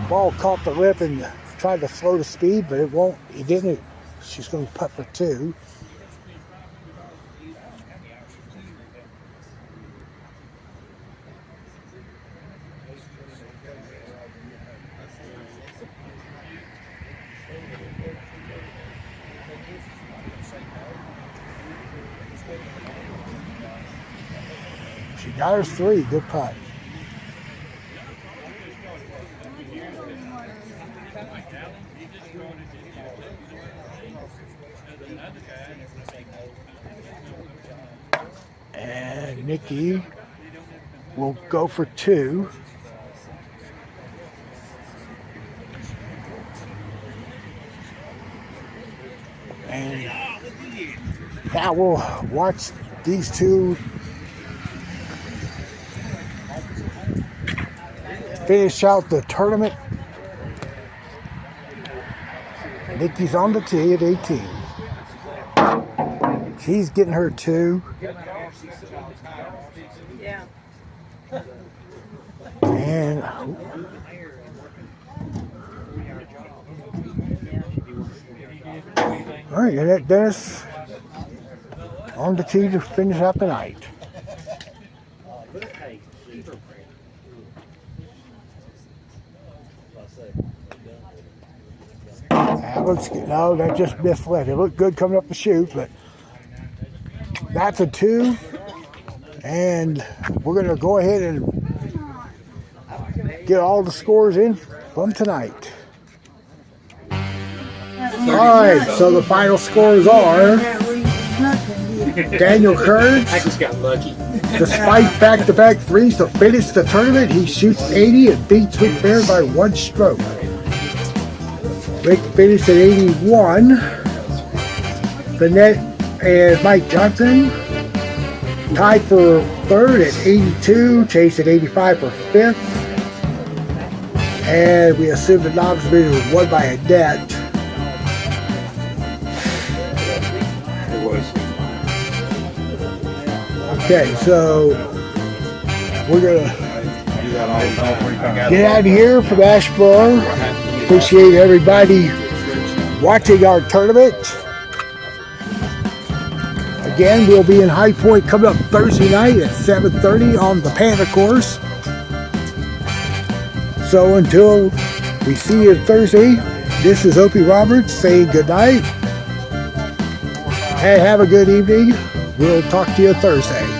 ball caught the lip and tried to slow the speed, but it won't. It didn't. She's going to putt for 2. She got her 3. Good putt. And Nikki will go for 2. And now we'll watch these two finish out the tournament. Nikki's on the tee at 18. She's getting her 2. Yeah. And all right, Annette Dennis on the tee to finish out the night. That looks good. No, that just missed left. It looked good coming up the chute, but that's a 2. And we're going to go ahead and get all the scores in from tonight. All right, so the final scores are Daniel Kurtz, I just got lucky. despite back-to-back 3s to finish the tournament, he shoots 80 and beats Rick Bear by 1 stroke. Rick finished at 81. Vanette and Mike Johnson tied for 3rd at 82. Chase at 85 for 5th. And we assume the novice division was won by Annette. It was. Okay, so we're going to get out of here from Asheboro. Appreciate everybody watching our tournament. again, we'll be in High Point coming up Thursday night at 7:30 on the Panda course. So until we see you Thursday, this is Opie Roberts saying good night. Hey, have a good evening. We'll talk to you Thursday.